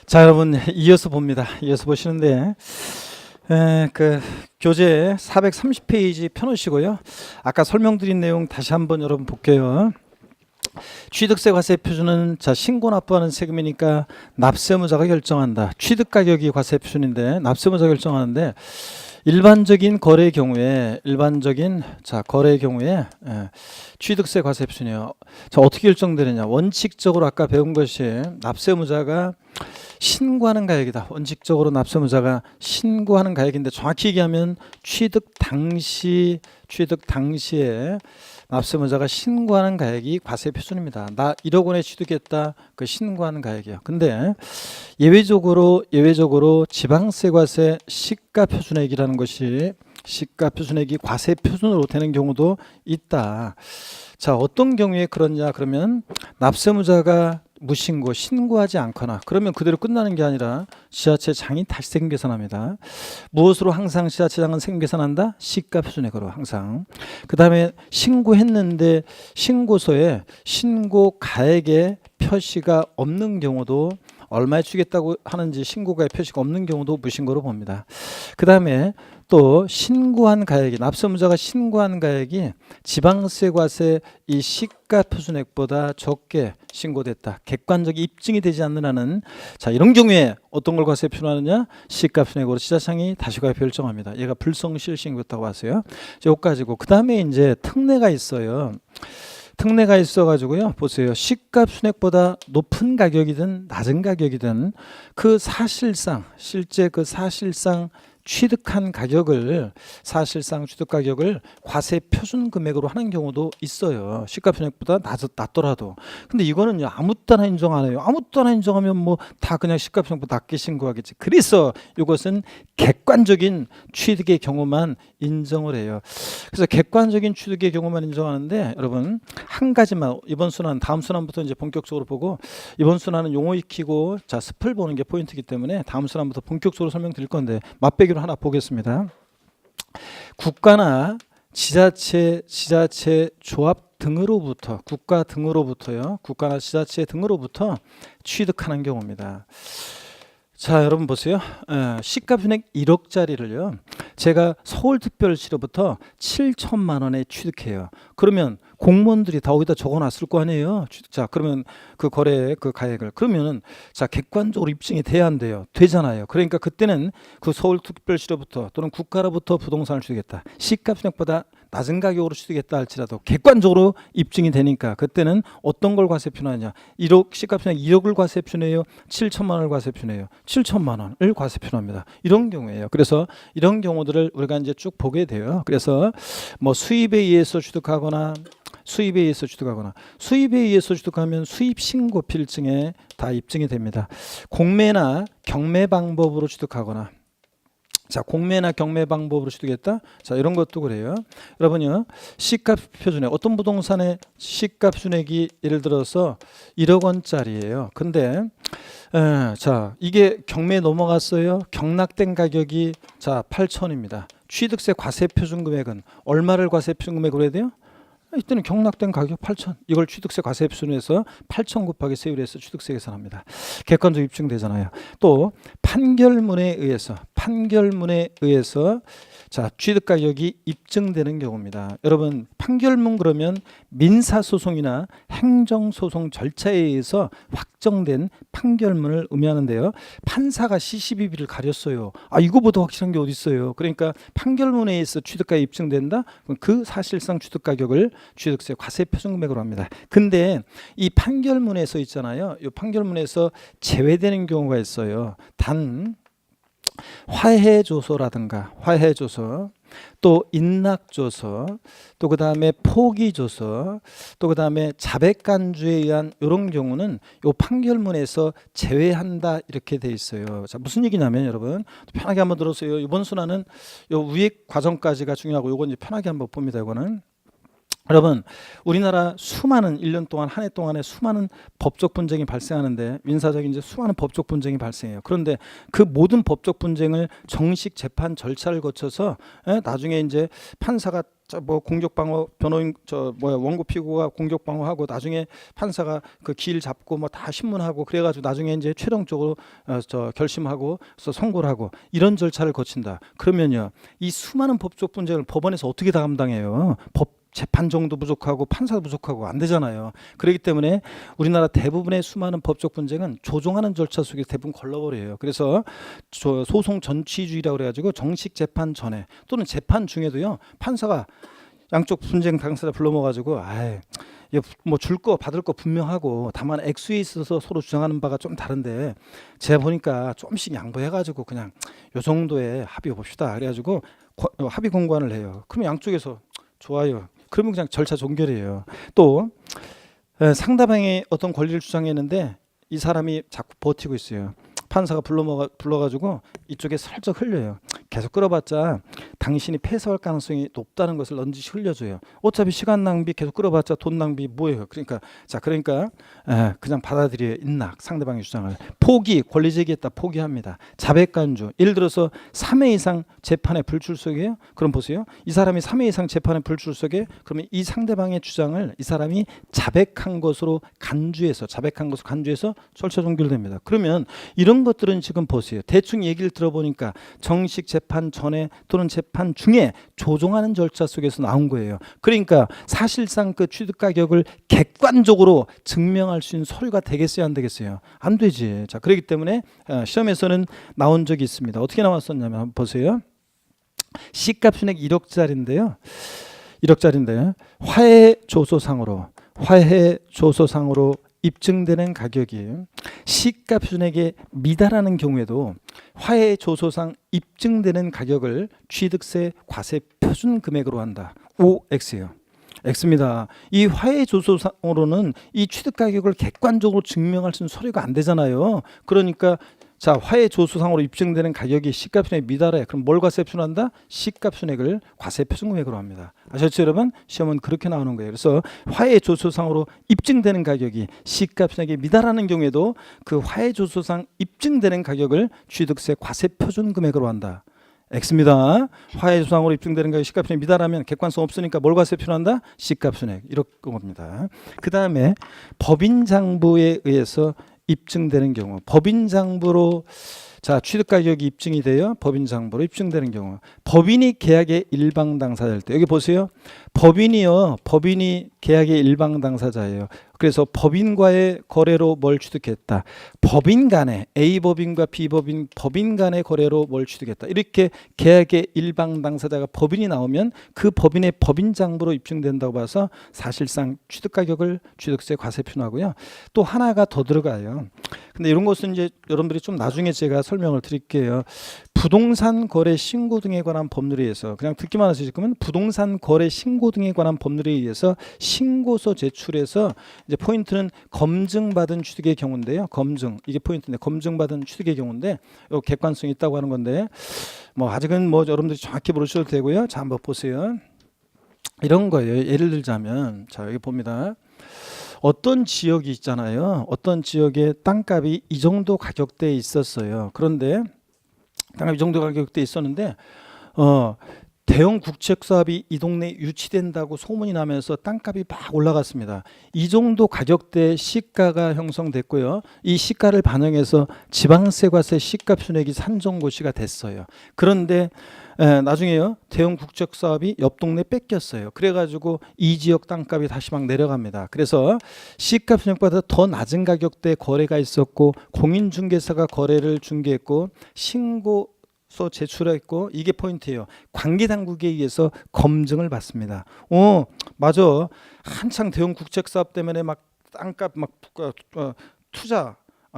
자, 여러분 이어서 봅니다. 이어서 보시는데 그 교재 430페이지 펴놓으시고요. 아까 설명드린 내용 다시 한번 여러분 볼게요. 취득세 과세 표준은 자 신고 납부하는 세금이니까 납세무자가 결정한다. 취득 가격이 과세 표준인데 납세무자가 결정하는데 일반적인 거래의 경우에 거래의 경우에 취득세 과세 표준이요. 자, 어떻게 결정되느냐? 원칙적으로 아까 배운 것이 납세무자가 신고하는 가액이다. 원칙적으로 납세무자가 신고하는 가액인데 정확히 얘기하면 취득 당시에 납세무자가 신고하는 가액이 과세 표준입니다. 나 1억 원에 취득했다. 그 신고하는 가액이에요. 근데 예외적으로 지방세 과세 시가 표준액이라는 것이 시가 표준액이 과세 표준으로 되는 경우도 있다. 자, 어떤 경우에 그러냐? 그러면 납세무자가 무신고, 신고하지 않거나 그러면 그대로 끝나는 게 아니라 지자체장이 다시 세금 계산합니다. 무엇으로 항상 지자체장은 세금 계산한다? 시가 표준액으로 항상. 그 다음에 신고했는데 신고서에 신고 가액의 표시가 없는 경우도 얼마에 주겠다고 하는지 신고가액 표시가 없는 경우도 무신고로 봅니다. 그 다음에 또 신고한 가액이 납세무자가 신고한 가액이 지방세 과세 이 시가 표준액보다 적게 신고됐다. 객관적 입증이 되지 않는 한은 자 이런 경우에 어떤 걸 과세 표준하느냐? 시가 표준액으로 지자청이 다시 과세 결정합니다. 얘가 불성실신고였다고 봤어요. 여기까지고 그 다음에 이제 특례가 있어요. 특례가 있어가지고요. 보세요. 시가 표준액보다 높은 가격이든 낮은 가격이든 그 사실상 취득한 가격을 과세 표준 금액으로 하는 경우도 있어요. 시가 표준액보다 낮더라도. 근데 이거는 아무 때나 인정 안 해요. 아무 때나 인정하면 뭐 다 그냥 시가 표준액보다 낮게 신고하겠지. 그래서 이것은 객관적인 취득의 경우만 인정을 해요. 그래서 객관적인 취득의 경우만 인정하는데 여러분 한 가지만 이번 순환 다음 순환부터 이제 본격적으로 보고 이번 순환은 용어 익히고 자 스플 보는 게 포인트이기 때문에 다음 순환부터 본격적으로 설명드릴 건데 맛배기로 하나 보겠습니다. 국가나 지자체 조합 등으로부터 국가나 지자체 등으로부터 취득하는 경우입니다. 자 여러분 보세요. 시가 표준액 1억짜리를요. 제가 서울특별시로부터 7천만 원에 취득해요. 그러면 공무원들이 다 어디다 적어놨을 거 아니에요. 자 그러면 그 거래 그 가액을 그러면은 자 객관적으로 입증이 돼야 안 돼요. 되잖아요. 그러니까 그때는 그 서울특별시로부터 또는 국가로부터 부동산을 취득했다. 시가 표준액보다 낮은 가격으로 취득했다 할지라도 객관적으로 입증이 되니까 그때는 어떤 걸 과세 표준하냐? 1억 시가 표준액 1억을 과세 표준해요. 7천만 원을 과세 표준해요. 7천만 원을 과세 표준합니다. 이런 경우예요. 그래서 이런 경우들을 우리가 이제 쭉 보게 돼요. 그래서 뭐 수입에 의해서 취득하거나 수입에 의해서 취득하면 수입 신고 필증에 다 입증이 됩니다. 공매나 경매 방법으로 취득하거나 자 공매나 경매 방법으로 취득했다. 자 이런 것도 그래요. 여러분요 시가 표준액 어떤 부동산의 시가 표준액이 예를 들어서 1억 원짜리예요. 근데 자 이게 경매에 넘어갔어요. 경락된 가격이 자 8천입니다. 취득세 과세 표준 금액은 얼마를 과세 표준 금액으로 해야 돼요? 이때는 경락된 가격 8천 이걸 취득세 과세 표준에서 8천 곱하기 세율에서 취득세 계산합니다. 객관적 입증되잖아요. 또 판결문에 의해서 자 취득 가격이 입증되는 경우입니다. 여러분 판결문 그러면 민사소송이나 행정소송 절차에 의해서 확정된 판결문을 의미하는데요. 판사가 시시비비를 가렸어요. 아 이거보다 확실한 게 어디 있어요. 그러니까 판결문에 의해서 취득가액이 입증된다. 그 사실상 취득 가격을 취득세 과세 표준 금액으로 합니다. 근데 이 판결문에서 있잖아요. 이 판결문에서 제외되는 경우가 있어요. 단 화해조서라든가 또 인락조서 또 그 다음에 포기조서 또 그 다음에 자백간주에 의한 이런 경우는 이 판결문에서 제외한다 이렇게 돼 있어요. 자 무슨 얘기냐면 여러분 편하게 한번 들어보세요. 이번 순환은 요 위에 과정까지가 중요하고 요건 이제 편하게 한번 봅니다. 이거는 여러분 우리나라 수많은 1년 동안 한 해 동안에 수많은 법적 분쟁이 발생하는데 민사적인 이제 수많은 법적 분쟁이 발생해요. 그런데 그 모든 법적 분쟁을 정식 재판 절차를 거쳐서 나중에 이제 판사가 뭐 공격방어 변호인 원고 피고가 공격방어하고 나중에 판사가 그 길 잡고 뭐 다 신문하고 그래가지고 나중에 이제 최종적으로 결심하고 그래서 선고를 하고 이런 절차를 거친다. 그러면요 이 수많은 법적 분쟁을 법원에서 어떻게 다 감당해요? 재판 정도 부족하고 판사도 부족하고 안 되잖아요. 그렇기 때문에 우리나라 대부분의 수많은 법적 분쟁은 조종하는 절차 속에 대부분 걸러버려요. 그래서 소송 전취주의라고 그래가지고 정식 재판 전에 또는 재판 중에도요 판사가 양쪽 분쟁 당사자 불러 모아가지고 뭐 줄 거 받을 거 분명하고 다만 액수에 있어서 서로 주장하는 바가 좀 다른데 제가 보니까 조금씩 양보해가지고 그냥 요 정도의 합의 봅시다. 그래가지고 합의 공관을 해요. 그러면 양쪽에서 좋아요. 그러면 그냥 절차 종결이에요. 또 상대방이 어떤 권리를 주장했는데 이 사람이 자꾸 버티고 있어요. 판사가 불러가지고 이쪽에 살짝 흘려요. 계속 끌어봤자 당신이 패소할 가능성이 높다는 것을 넌지시 흘려줘요. 어차피 시간 낭비 계속 끌어봤자 돈 낭비 뭐예요. 그러니까 그냥 받아들여요. 인낙 상대방의 주장을. 포기, 권리 제기했다 포기합니다. 자백간주. 예를 들어서 3회 이상 재판에 불출석이에요. 그럼 보세요. 이 사람이 3회 이상 재판에 불출석에 그러면 이 상대방의 주장을 이 사람이 자백한 것으로 간주해서 절차 종결됩니다. 그러면 이런 것들은 지금 보세요. 대충 얘기를 들어보니까 정식 재판 전에 또는 재판 중에 조종하는 절차 속에서 나온 거예요. 그러니까 사실상 그 취득 가격을 객관적으로 증명할 수 있는 서류가 되겠어요, 안 되겠어요? 안 되지. 자, 그렇기 때문에 시험에서는 나온 적이 있습니다. 어떻게 나왔었냐면 한번 보세요. 시가 순액 1억짜리인데요. 화해 조소상으로 입증되는 가격이 시가 순액에 미달하는 경우에도 화해 조소상 입증되는 가격을 취득세 과세 표준 금액으로 한다. OX예요. X입니다. 이 화해 조소상으로는 이 취득 가격을 객관적으로 증명할 수 있는 서류가 안 되잖아요. 그러니까 자, 화해 조소상으로 입증되는 가격이 시가 순액에 미달해. 그럼 뭘 과세 표준한다? 시가 순액을 과세 표준 금액으로 합니다. 아셨죠, 여러분? 시험은 그렇게 나오는 거예요. 그래서 화해 조소상으로 입증되는 가격이 시가 순액에 미달하는 경우에도 그 화해 조소상 입증되는 가격을 취득세 과세 표준 금액으로 한다. X입니다. 화해 조소상으로 입증되는 가격이 시가 순액에 미달하면 객관성 없으니까 뭘 과세 표준한다? 시가 순액. 이렇게 겁니다. 그 다음에 법인 장부에 의해서 입증되는 경우, 법인 장부로 취득 가격이 입증이 돼요. 법인 장부로 입증되는 경우, 법인이 계약의 일방 당사자일 때, 여기 보세요. 법인이 계약의 일방 당사자예요. 그래서 법인과의 거래로 뭘 취득했다. 법인 간에 A 법인과 B 법인 간의 거래로 뭘 취득했다. 이렇게 계약의 일방 당사자가 법인이 나오면 그 법인의 법인 장부로 입증된다고 봐서 사실상 취득 가격을 취득세 과세 표준하고요. 또 하나가 더 들어가요. 근데 이런 것은 이제 여러분들이 좀 나중에 제가 설명을 드릴게요. 부동산 거래 신고 등에 관한 법률에 의해서, 그냥 듣기만 하세요. 지금은 부동산 거래 신고 등에 관한 법률에 의해서 신고서 제출해서 이제 포인트는 검증받은 취득의 경우인데요. 이게 포인트인데 검증받은 취득의 경우인데 요 객관성이 있다고 하는 건데 뭐 아직은 뭐 여러분들이 정확히 모르셔도 되고요. 자, 한번 보세요. 이런 거예요. 예를 들자면 자, 여기 봅니다. 어떤 지역이 있잖아요. 어떤 지역에 땅값이 이 정도 가격대에 있었어요. 그런데 땅값이 이 정도 가격대에 있었는데 대형 국책 사업이 이 동네에 유치된다고 소문이 나면서 땅값이 막 올라갔습니다. 이 정도 가격대의 시가가 형성됐고요. 이 시가를 반영해서 지방세 과세 시가 순액이 산정고시가 됐어요. 그런데 나중에요. 대형 국책 사업이 옆 동네 뺏겼어요. 그래가지고 이 지역 땅값이 다시 막 내려갑니다. 그래서 시가 순액보다 더 낮은 가격대 거래가 있었고 공인중개사가 거래를 중개했고 신고서 제출했고 이게 포인트예요. 관계당국에 의해서 검증을 받습니다. 맞아. 한창 대형 국책 사업 때문에 막 땅값 막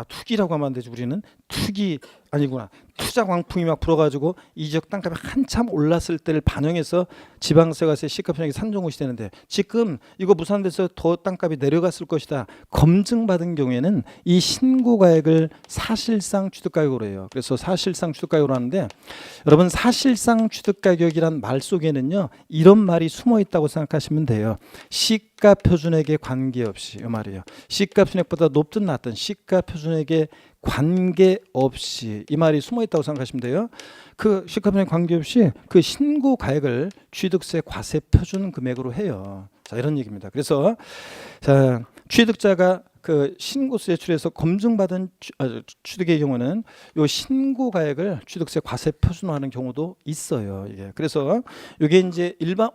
투기라고 하면 안 되지. 우리는 투기 아니구나. 투자 광풍이 막 불어가지고 이 지역 땅값이 한참 올랐을 때를 반영해서 지방세과세 시가 편익이 산정고시 되는데 지금 이거 무산돼서 더 땅값이 내려갔을 것이다. 검증받은 경우에는 이 신고가액을 사실상 취득가격으로 해요. 그래서 사실상 취득가격으로 하는데 여러분 사실상 취득가격이란 말 속에는요 이런 말이 숨어 있다고 생각하시면 돼요. 시가 표준액에 관계없이 이 말이에요. 시가 표준액보다 높든 낮든 시가 표준액에 관계없이 이 말이 숨어 있다고 생각하시면 돼요. 그 시가편액 관계없이 그 신고가액을 취득세 과세 표준 금액으로 해요. 자, 이런 얘기입니다. 그래서 자, 취득자가 그 신고세 제출해서 검증받은 취득의 경우는 요 신고가액을 취득세 과세 표준화하는 경우도 있어요. 이게 그래서 이게 이제 일반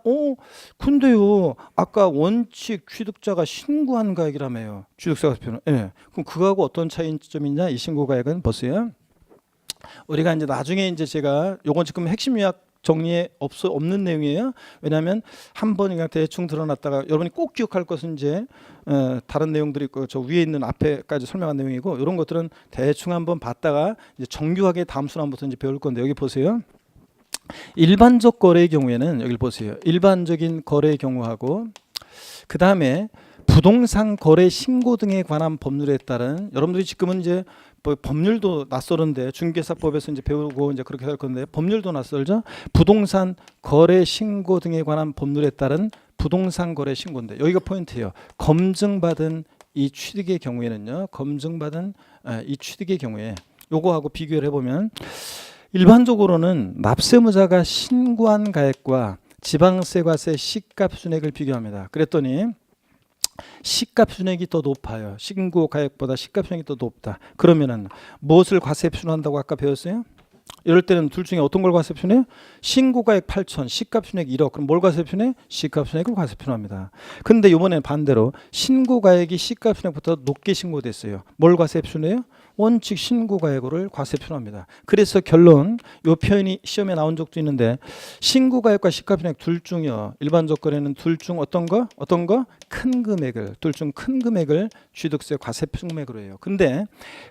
근데요 아까 원칙 취득자가 신고한 가액이라며요. 취득세 과세 표준. 예. 그럼 그거하고 어떤 차이점이 있냐? 이 신고가액은 보세요. 우리가 이제 나중에 이제 제가 요건 지금 핵심 요약 정리에 없는 내용이에요. 왜냐하면 한번 그냥 대충 드러났다가 여러분이 꼭 기억할 것은 이제 다른 내용들이 있고 저 위에 있는 앞에까지 설명한 내용이고 이런 것들은 대충 한번 봤다가 이제 정교하게 다음 순환부터 이제 배울 건데 여기 보세요. 일반적 거래의 경우에는 여기 보세요. 일반적인 거래의 경우하고 그 다음에 부동산 거래 신고 등에 관한 법률에 따른 여러분들이 지금은 이제 뭐 법률도 낯설은데 중개사법에서 이제 배우고 이제 그렇게 할 건데 법률도 낯설죠. 부동산 거래 신고 등에 관한 법률에 따른 부동산 거래 신고인데 여기가 포인트예요. 검증받은 이 취득의 경우에는요. 검증받은 이 취득의 경우에 요거하고 비교를 해보면 일반적으로는 납세무자가 신고한 가액과 지방세과세 시가순액을 비교합니다. 그랬더니 시가순액이 더 높아요. 신고 가액보다 시가순액이 더 높다. 그러면은 무엇을 과세 표준한다고 아까 배웠어요? 이럴 때는 둘 중에 어떤 걸 과세 표준해요? 신고가액 8천, 시가순액 1억. 그럼 뭘 과세 표준해? 시가순액을 과세 표준합니다. 근데 이번엔 반대로 신고가액이 시가순액보다 높게 신고됐어요. 뭘 과세 표준해요? 원칙 신고가액을 과세 표준합니다. 그래서 결론, 이 표현이 시험에 나온 적도 있는데 신고가액과 시가순액 둘 중이요. 일반적 거래는 둘 중 어떤 거? 큰 금액을, 둘 중 큰 금액을 취득세 과세 표준 금액으로 해요. 근데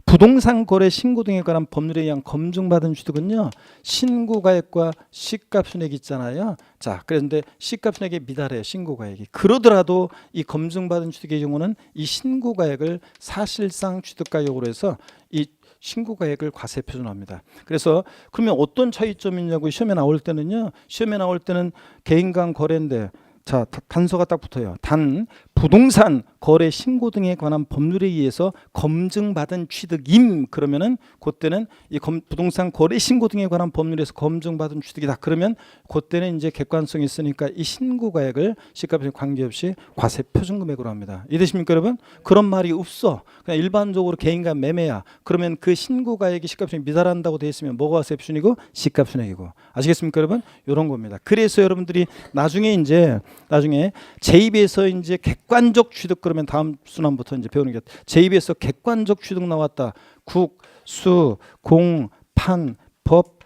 부동산 거래 신고 등에 관한 법률에 의한 검증받은 취득은요. 신고가액과 시가순액 있잖아요. 자, 그런데 시가순액에 미달해 신고가액이. 그러더라도 이 검증받은 취득의 경우는 이 신고가액을 사실상 취득가격으로 해서 이 신고가액을 과세 표준합니다. 그래서 그러면 어떤 차이점이 있냐고 시험에 나올 때는요. 시험에 나올 때는 개인 간 거래인데 자, 단서가 딱 붙어요. 단 부동산 거래 신고 등에 관한 법률에 의해서 검증받은 취득임 그러면은 그때는 이 부동산 거래 신고 등에 관한 법률에서 검증받은 취득이다. 그러면 그때는 이제 객관성이 있으니까 이 신고가액을 시가편액 관계없이 과세 표준 금액으로 합니다. 이해되십니까, 여러분? 그런 말이 없어. 그냥 일반적으로 개인간 매매야. 그러면 그 신고가액이 시가편액 미달한다고 돼 있으면 뭐가 과세 표준이고 시가편액이고. 아시겠습니까, 여러분? 이런 겁니다. 그래서 여러분들이 나중에 제2에서 이제 객관적 취득 그러면 다음 순환부터 이제 배우는 게 제2에서 객관적 취득 나왔다. 국, 수, 공, 판, 법.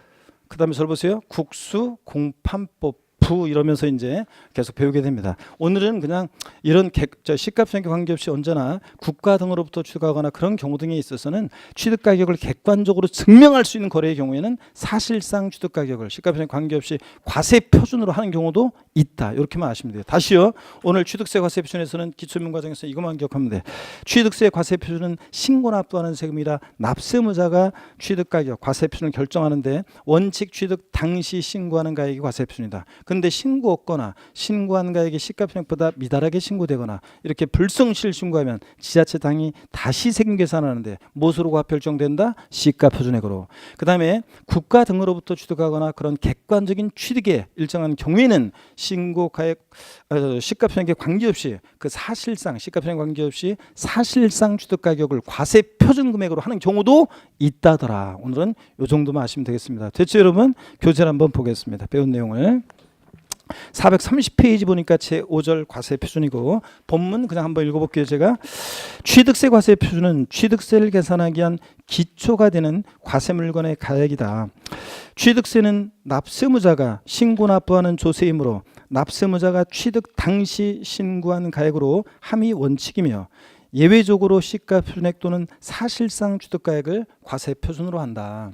그다음에 잘 보세요. 국수, 공판법. 부 이러면서 이제 계속 배우게 됩니다. 오늘은 그냥 이런 시가편액 관계없이 언제나 국가 등으로부터 취득하거나 그런 경우 등에 있어서는 취득 가격을 객관적으로 증명할 수 있는 거래의 경우에는 사실상 취득 가격을 시가편액 관계없이 과세 표준으로 하는 경우도 있다. 이렇게만 아시면 돼요. 다시요. 오늘 취득세 과세 표준에서는 기초면 과정에서 이것만 기억하면 돼. 취득세 과세 표준은 신고 납부하는 세금이라 납세무자가 취득 가격 과세 표준을 결정하는데 원칙 취득 당시 신고하는 가액이 과세 표준이다. 근데 신고 없거나 신고한 가액이 시가편액보다 미달하게 신고되거나 이렇게 불성실 신고하면 지자체 당이 다시 세금 계산하는데 무엇으로 과표 결정된다? 시가표준액으로. 그 다음에 국가 등으로부터 취득하거나 그런 객관적인 취득에 일정한 경우에는 신고 가액 시가편액에 관계없이 그 사실상 시가편액 관계없이 사실상 취득 가격을 과세 표준 금액으로 하는 경우도 있다더라. 오늘은 이 정도만 아시면 되겠습니다. 됐죠, 여러분? 교재를 한번 보겠습니다. 배운 내용을. 430페이지 보니까 제5절 과세 표준이고 본문 그냥 한번 읽어볼게요. 제가 취득세 과세 표준은 취득세를 계산하기 위한 기초가 되는 과세 물건의 가액이다. 취득세는 납세무자가 신고 납부하는 조세이므로 납세무자가 취득 당시 신고한 가액으로 함이 원칙이며 예외적으로 시가표준액 또는 사실상 취득가액을 과세 표준으로 한다.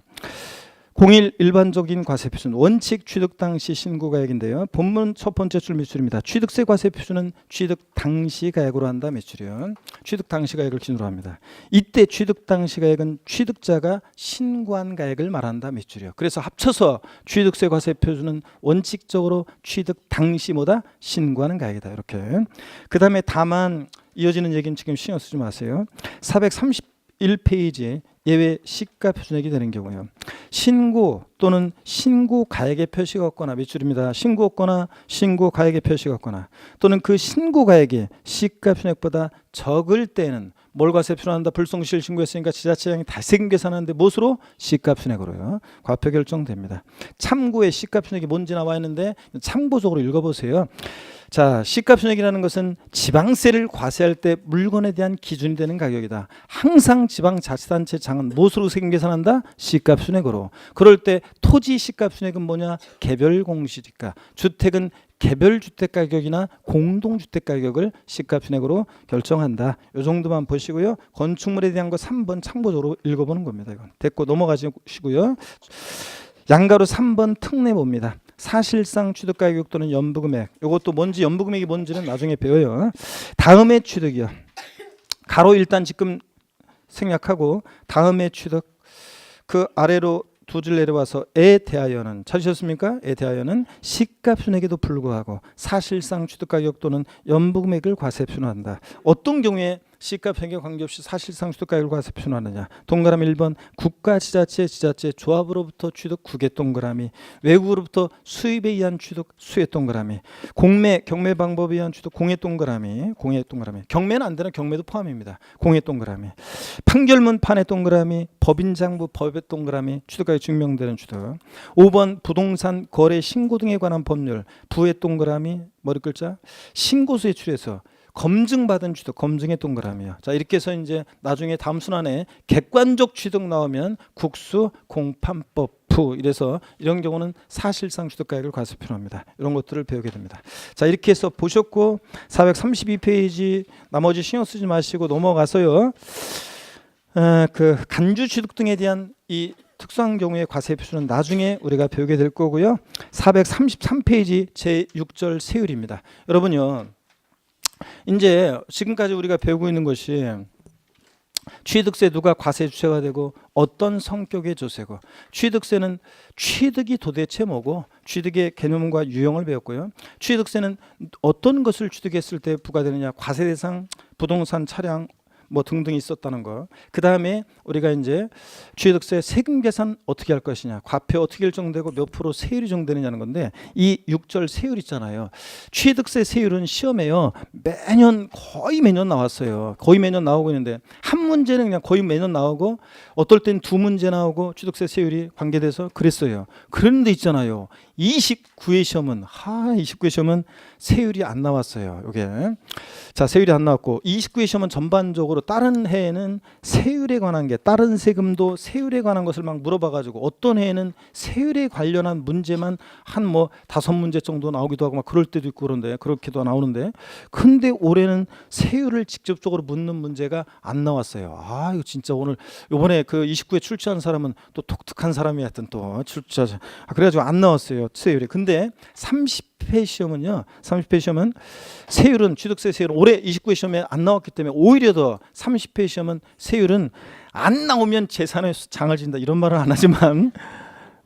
01 일반적인 과세 표준 원칙 취득 당시 신고 가액인데요. 본문 첫 번째 줄 밑줄입니다. 취득세 과세 표준은 취득 당시 가액으로 한다. 밑줄이요. 취득 당시 가액을 기준으로 합니다. 이때 취득 당시 가액은 취득자가 신고한 가액을 말한다. 밑줄이요. 그래서 합쳐서 취득세 과세 표준은 원칙적으로 취득 당시 뭐다? 신고하는 가액이다. 이렇게. 그 다음에 다만 이어지는 얘기는 지금 신경 쓰지 마세요. 431페이지 예외 시가 표준액이 되는 경우요. 신고 또는 신고 가액의 표시가 없거나 매출입니다. 신고 없거나 신고 가액의 표시가 없거나 또는 그 신고 가액이 시가 표준액보다 적을 때는 뭘 과세 표준한다. 불성실 신고했으니까 지자체장이 다세금 계산하는데 무엇으로? 시가 표준액으로요. 과표 결정됩니다. 참고의 시가 표준액이 뭔지 나와 있는데 참고적으로 읽어보세요. 자, 시가 표준액이라는 것은 지방세를 과세할 때 물건에 대한 기준이 되는 가격이다. 항상 지방자치단체 장은 무엇으로 세금 계산한다? 시가 표준액으로. 그럴 때 토지 시가 표준액은 뭐냐? 개별 공시지가. 주택은 개별 주택 가격이나 공동주택 가격을 시가 표준액으로 결정한다. 이 정도만 보시고요. 건축물에 대한 거 3번 참고적으로 읽어보는 겁니다. 이건 됐고 넘어가시고요. 양가로 3번 특례 봅니다. 사실상 취득가격 또는 연부금액. 이것도 뭔지 연부금액이 뭔지는 나중에 배워요. 다음의 취득이요. 가로 일단 지금 생략하고 다음의 취득. 그 아래로 두 줄 내려와서 에 대하여는 찾으셨습니까? 에 대하여는 시가 표준액에도 불구하고 사실상 취득가격 또는 연부금액을 과세 표준한다. 어떤 경우에 시가 표준액에 관계없이 사실상 취득가격을 과세 표준하느냐? 동그라미 1번 국가 지자체 조합으로부터 취득 국외 동그라미, 외국으로부터 수입에 의한 취득 수의 동그라미, 공매 경매 방법에 의한 취득 공의 동그라미, 경매는 안 되는 경매도 포함입니다. 공의 동그라미, 판결문 판의 동그라미, 법인장부 법의 동그라미, 취득가격 증명되는 취득. 5번 부동산 거래 신고 등에 관한 법률 부의 동그라미 머리 글자 신고서에 출해서 검증받은 취득 검증의 동그라미요. 자, 이렇게 해서 이제 나중에 다음 순환에 객관적 취득 나오면 국수 공판법 부 이래서 이런 경우는 사실상 취득가액을 과세 표준합니다. 이런 것들을 배우게 됩니다. 자, 이렇게 해서 보셨고 432페이지 나머지 신경 쓰지 마시고 넘어가서요. 그 간주 취득 등에 대한 이 특수한 경우의 과세 표준은 나중에 우리가 배우게 될 거고요. 433페이지 제6절 세율입니다. 여러분요. 이제 지금까지 우리가 배우고 있는 것이 취득세 누가 과세 주체가 되고 어떤 성격의 조세고 취득세는 취득이 도대체 뭐고 취득의 개념과 유형을 배웠고요. 취득세는 어떤 것을 취득했을 때 부과되느냐 과세 대상 부동산 차량 뭐 등등이 있었다는 거. 그 다음에 우리가 이제 취득세 세금 계산 어떻게 할 것이냐, 과표 어떻게 결정되고 몇 프로 세율이 정되느냐는 건데 이 6절 세율 있잖아요. 취득세 세율은 시험에요 거의 매년 나왔어요. 거의 매년 나오고 있는데 한 문제는 그냥 거의 매년 나오고 어떨 땐 두 문제 나오고 취득세 세율이 관계돼서 그랬어요. 그런데 있잖아요. 29회 시험은 29회 시험은 세율이 안 나왔어요. 이게 자 세율이 안 나왔고 29회 시험은 전반적으로 다른 해에는 세율에 관한 게 다른 세금도 세율에 관한 것을 막 물어봐가지고 어떤 해에는 세율에 관련한 문제만 한 뭐 5문제 정도 나오기도 하고 막 그럴 때도 있고 그런데 그렇게도 나오는데 근데 올해는 세율을 직접적으로 묻는 문제가 안 나왔어요. 아 이거 진짜 오늘 이번에 그 29회 출제한 사람은 또 독특한 사람이 하여튼 또 출제 그래가지고 안 나왔어요 세율이. 근데 30회 시험은요. 30회 시험은 세율은 취득세 세율은 올해 29회 시험에 안 나왔기 때문에 오히려 더 30회 시험은 세율은 안 나오면 재산의 장을 진다 이런 말은 안 하지만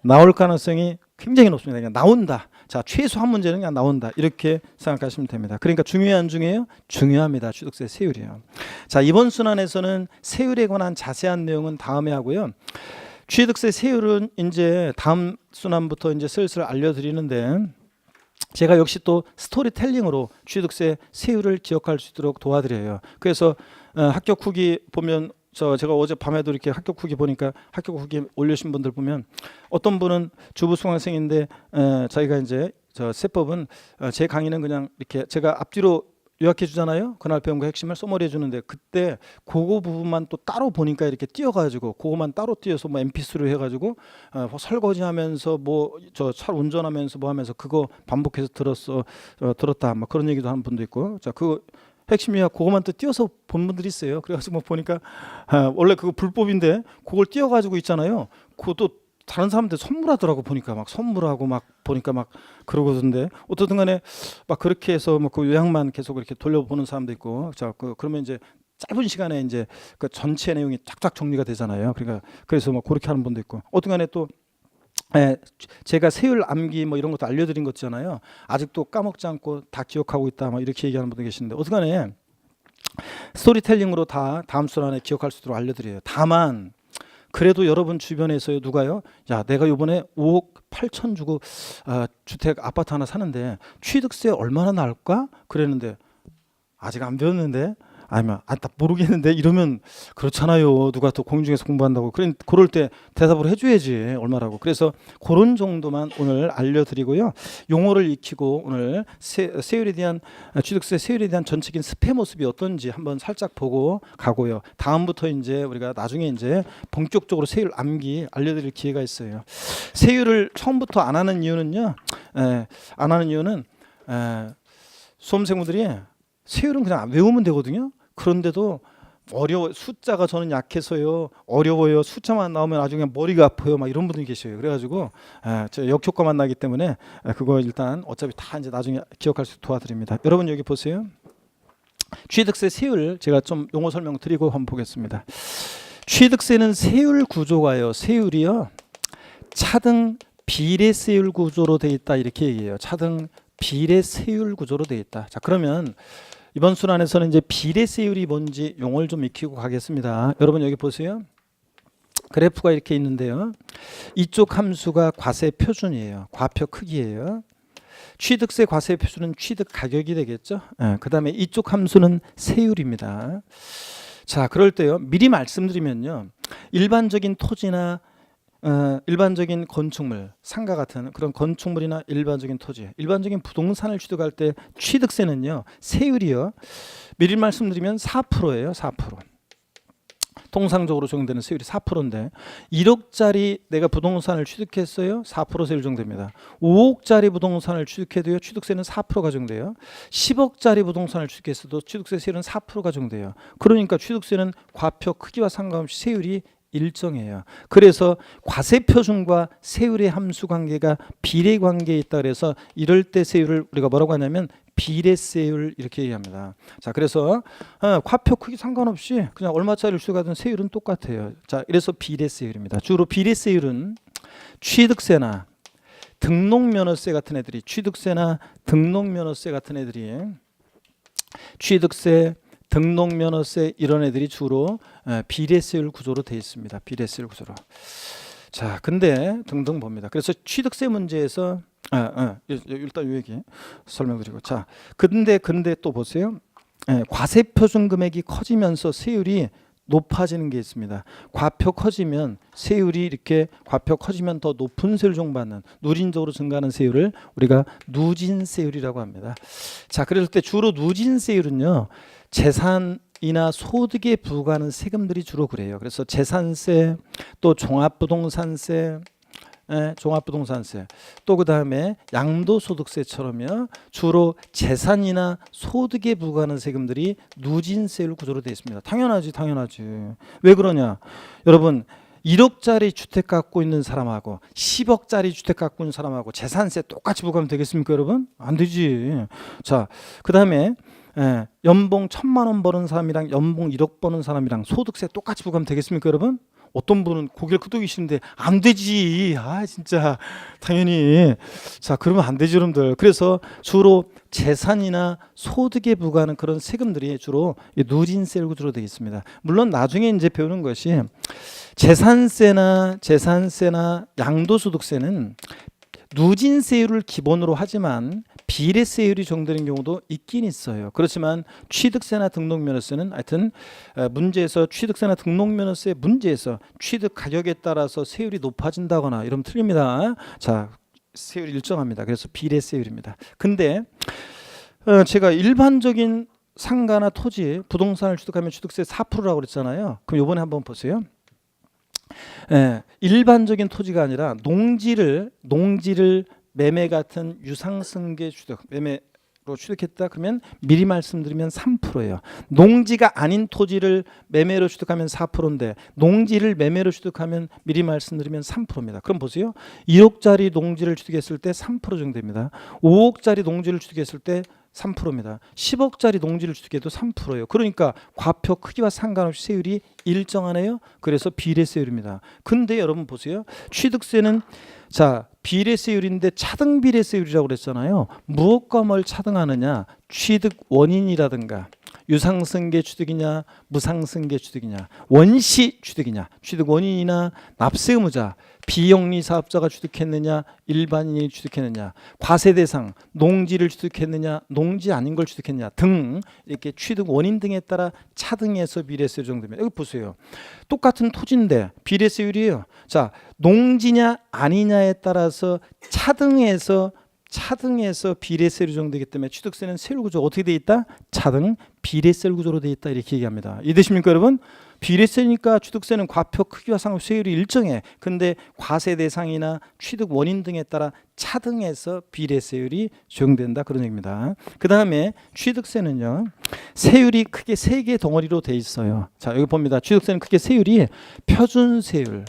나올 가능성이 굉장히 높습니다. 그냥 나온다. 자 최소 한 문제는 그냥 나온다 이렇게 생각하시면 됩니다. 그러니까 중요한 중에요. 중요합니다. 취득세 세율이요. 자 이번 순환에서는 세율에 관한 자세한 내용은 다음에 하고요. 취득세 세율은 이제 다음 순환부터 이제 슬슬 알려드리는데 제가 역시 또 스토리텔링으로 취득세 세율을 기억할 수 있도록 도와드려요. 그래서 합격 후기 보면 제가 어제 밤에도 이렇게 합격 후기 보니까 합격 후기 올려주신 분들 보면 어떤 분은 주부 수강생인데 자기가 이제 저 세법은 제 강의는 그냥 이렇게 제가 앞뒤로 요약해 주잖아요. 그날 배운 거 핵심을 써머리해 주는데 그때 그거 부분만 또 따로 보니까 이렇게 띄어가지고 그거만 따로 띄어서 뭐 MP3로 해가지고 뭐 설거지하면서 뭐 저 차 운전하면서 뭐 하면서 그거 반복해서 들었다 막 그런 얘기도 하는 분도 있고 자 그 핵심 요약 그거만 또 띄어서 본 분들이 있어요. 그래가지고 뭐 보니까 원래 그거 불법인데 그걸 띄어가지고 있잖아요. 그것도 다른 사람들 선물하더라고 보니까 막 선물하고 막 보니까 막 그러거든데 어떻든 간에 막 그렇게 해서 뭐 그 요약만 계속 이렇게 돌려보는 사람도 있고 자 그러면 이제 짧은 시간에 이제 그 전체 내용이 쫙쫙 정리가 되잖아요. 그러니까 그래서 뭐 그렇게 하는 분도 있고 어떤 간에 또 제가 세율 암기 뭐 이런 것도 알려드린 거 있잖아요. 아직도 까먹지 않고 다 기억하고 있다 막 이렇게 얘기하는 분도 계시는데 어떤 간에 스토리텔링으로 다 다음 순환에 기억할 수 있도록 알려드려요. 다만 그래도 여러분 주변에서요 누가요? 야, 내가 요번에 5억 8천 주고 주택 아파트 하나 사는데 취득세 얼마나 나올까? 그랬는데 아직 안 배웠는데 아니면 나 모르겠는데 이러면 그렇잖아요. 누가 또 공중에서 공부한다고. 그럴 때 대답을 해줘야지 얼마라고. 그래서 그런 정도만 오늘 알려드리고요. 용어를 익히고 오늘 세율에 대한 취득세 세율에 대한 전체적인 습해 모습이 어떤지 한번 살짝 보고 가고요. 다음부터 이제 우리가 나중에 이제 본격적으로 세율 암기 알려드릴 기회가 있어요. 세율을 처음부터 안 하는 이유는요. 안 하는 이유는 수험생분들이 세율은 그냥 외우면 되거든요. 그런데도 어려워, 숫자가 저는 약해서요 어려워요, 숫자만 나오면 나중에 머리가 아파요, 막 이런 분들이 계셔요. 그래가지고 저 역효과만 나기 때문에 그거 일단 어차피 다 이제 나중에 기억할 수 있도록 도와드립니다. 여러분 여기 보세요. 취득세 세율 제가 좀 용어 설명 드리고 한번 보겠습니다. 취득세는 세율 구조가요, 세율이요 차등 비례세율 구조로 돼 있다 이렇게 얘기해요. 차등 비례세율 구조로 돼 있다. 자, 그러면 이번 순환에서는 이제 비례세율이 뭔지 용어를 좀 익히고 가겠습니다. 여러분 여기 보세요. 그래프가 이렇게 있는데요. 이쪽 함수가 과세 표준이에요. 과표 크기예요. 취득세 과세 표준은 취득 가격이 되겠죠. 그 다음에 이쪽 함수는 세율입니다. 자, 그럴 때요 미리 말씀드리면요, 일반적인 토지나 일반적인 건축물, 상가 같은 그런 건축물이나 일반적인 토지, 일반적인 부동산을 취득할 때 취득세는요 세율이요 미리 말씀드리면 4%예요. 4%. 통상적으로 적용되는 세율이 4%인데 1억짜리 내가 부동산을 취득했어요. 4% 세율 적용됩니다. 5억짜리 부동산을 취득해도요 취득세는 4%가 적용돼요. 10억짜리 부동산을 취득했어도 취득세 세율은 4%가 적용돼요. 그러니까 취득세는 과표 크기와 상관없이 세율이 일정해요. 그래서 과세 표준과 세율의 함수 관계가 비례 관계에 있다 그래서 이럴 때 세율을 우리가 뭐라고 하냐면 비례세율 이렇게 얘기합니다. 자, 그래서 과표 크기 상관없이 그냥 얼마짜리를 취득하든 세율은 똑같아요. 자, 이래서 비례세율입니다. 주로 비례세율은 취득세나 등록면허세 같은 애들이 취득세나 등록면허세 같은 애들이 취득세 등록면허세 이런 애들이 주로 비례세율 구조로 되어 있습니다. 비례세율 구조로. 자, 근데 등등 봅니다. 그래서 취득세 문제에서 일단 이 얘기 설명드리고, 자, 근데 또 보세요. 과세 표준 금액이 커지면서 세율이 높아지는 게 있습니다. 과표 커지면 세율이 이렇게 과표 커지면 더 높은 세율 적용받는 누진적으로 증가하는 세율을 우리가 누진세율이라고 합니다. 자, 그럴 때 주로 누진세율은요 재산이나 소득에 부과하는 세금들이 주로 그래요. 그래서 재산세, 또 종합부동산세, 종합부동산세, 또 그 다음에 양도소득세처럼요 주로 재산이나 소득에 부과하는 세금들이 누진세율 구조로 되어 있습니다. 당연하지. 왜 그러냐? 여러분 1억짜리 주택 갖고 있는 사람하고 10억짜리 주택 갖고 있는 사람하고 재산세 똑같이 부과하면 되겠습니까, 여러분? 안 되지. 자, 그 다음에 연봉 1,000만 원 버는 사람이랑 연봉 1억 버는 사람이랑 소득세 똑같이 부과하면 되겠습니까, 여러분? 어떤 분은 고개를 끄덕이시는데 안 되지. 진짜 당연히. 자, 그러면 안 되죠, 여러분들. 그래서 주로 재산이나 소득에 부과하는 그런 세금들이 주로 누진세율 구조로 되어 있습니다. 물론 나중에 이제 배우는 것이 재산세나 양도소득세는 누진세율을 기본으로 하지만 비례세율이 적용되는 경우도 있긴 있어요. 그렇지만 취득세나 등록면허세는 하여튼 문제에서 취득세나 등록면허세 문제에서 취득 가격에 따라서 세율이 높아진다거나 이러면 틀립니다. 자, 세율이 일정합니다. 그래서 비례세율입니다. 근데 제가 일반적인 상가나 토지, 부동산을 취득하면 취득세 4%라고 그랬잖아요. 그럼 이번에 한번 보세요. 일반적인 토지가 아니라 농지를 매매 같은 유상승계 취득, 매매로 취득했다 그러면 미리 말씀드리면 3%예요. 농지가 아닌 토지를 매매로 취득하면 4%인데 농지를 매매로 취득하면 미리 말씀드리면 3%입니다. 그럼 보세요. 1억짜리 농지를 취득했을 때 3% 정도입니다. 5억짜리 농지를 취득했을 때 3%입니다. 10억짜리 농지를 취득해도 3%예요. 그러니까 과표 크기와 상관없이 세율이 일정하네요. 그래서 비례세율입니다. 근데 여러분 보세요. 취득세는 자, 비례세율인데 차등 비례세율이라고 그랬잖아요. 무엇과 뭘 차등하느냐? 취득 원인이라든가 유상승계 취득이냐 무상승계 취득이냐, 원시 취득이냐, 취득 원인이나 납세 의무자, 비영리 사업자가 취득했느냐 일반인이 취득했느냐, 과세 대상 농지를 취득했느냐 농지 아닌 걸 취득했느냐 등 이렇게 취득 원인 등에 따라 차등해서 비례세율 정도입니다. 여기 보세요. 똑같은 토지인데 비례세율이에요. 자, 농지냐 아니냐에 따라서 차등해서 비례세율 정도이기 때문에 취득세는 세율 구조가 어떻게 돼 있다? 차등 비례세율 구조로 돼 있다 이렇게 얘기합니다. 이해되십니까 여러분? 비례세니까 취득세는 과표 크기와 상관없이 세율이 일정해. 근데 과세 대상이나 취득 원인 등에 따라 차등해서 비례세율이 적용된다 그런 얘기입니다. 그 다음에 취득세는요, 세율이 크게 세 개 덩어리로 돼 있어요. 자, 여기 봅니다. 취득세는 크게 세율이 표준세율,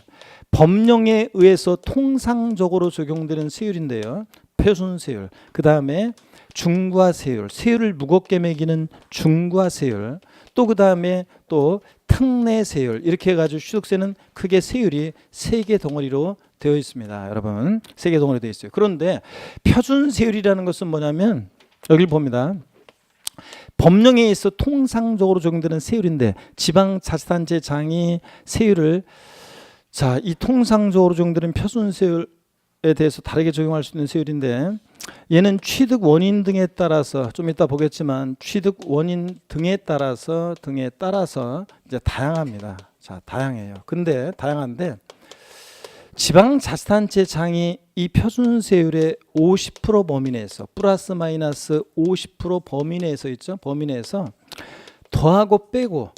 법령에 의해서 통상적으로 적용되는 세율인데요. 표준세율, 그 다음에 중과세율, 세율을 무겁게 매기는 중과세율, 또 그 다음에 또 특례세율, 이렇게 해가지고 취득세는 크게 세율이 세 개 덩어리로 되어 있습니다. 여러분, 세 개 덩어리 되어 있어요. 그런데 표준세율이라는 것은 뭐냐면 여기를 봅니다. 법령에 의해서 통상적으로 적용되는 세율인데 지방자치단체장이 세율을, 자, 이 통상적으로 적용되는 표준세율에 대해서 다르게 적용할 수 있는 세율인데 얘는 취득 원인 등에 따라서 좀 이따 보겠지만 취득 원인 등에 따라서 이제 다양합니다. 자, 다양해요. 근데 다양한데 지방자치단체장이 이 표준세율의 50% 범위 내에서 플러스 마이너스 50% 범위 내에서 있죠. 범위 내에서 더하고 빼고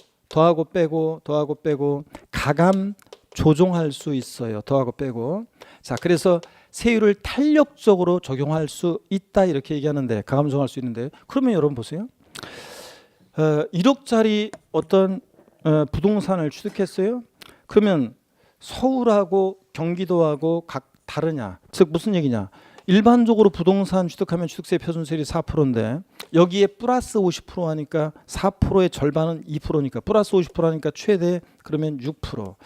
가감 조정할 수 있어요. 더하고 빼고. 자, 그래서 세율을 탄력적으로 적용할 수 있다 이렇게 얘기하는데, 가감 조정할 수 있는데, 그러면 여러분 보세요. 1억짜리 어떤 부동산을 취득했어요. 그러면 서울하고 경기도하고 각 다르냐? 즉 무슨 얘기냐? 일반적으로 부동산 취득하면 취득세 표준세율이 4%인데 여기에 플러스 50% 하니까 4%의 절반은 2%니까 플러스 50% 하니까 최대 그러면 6%.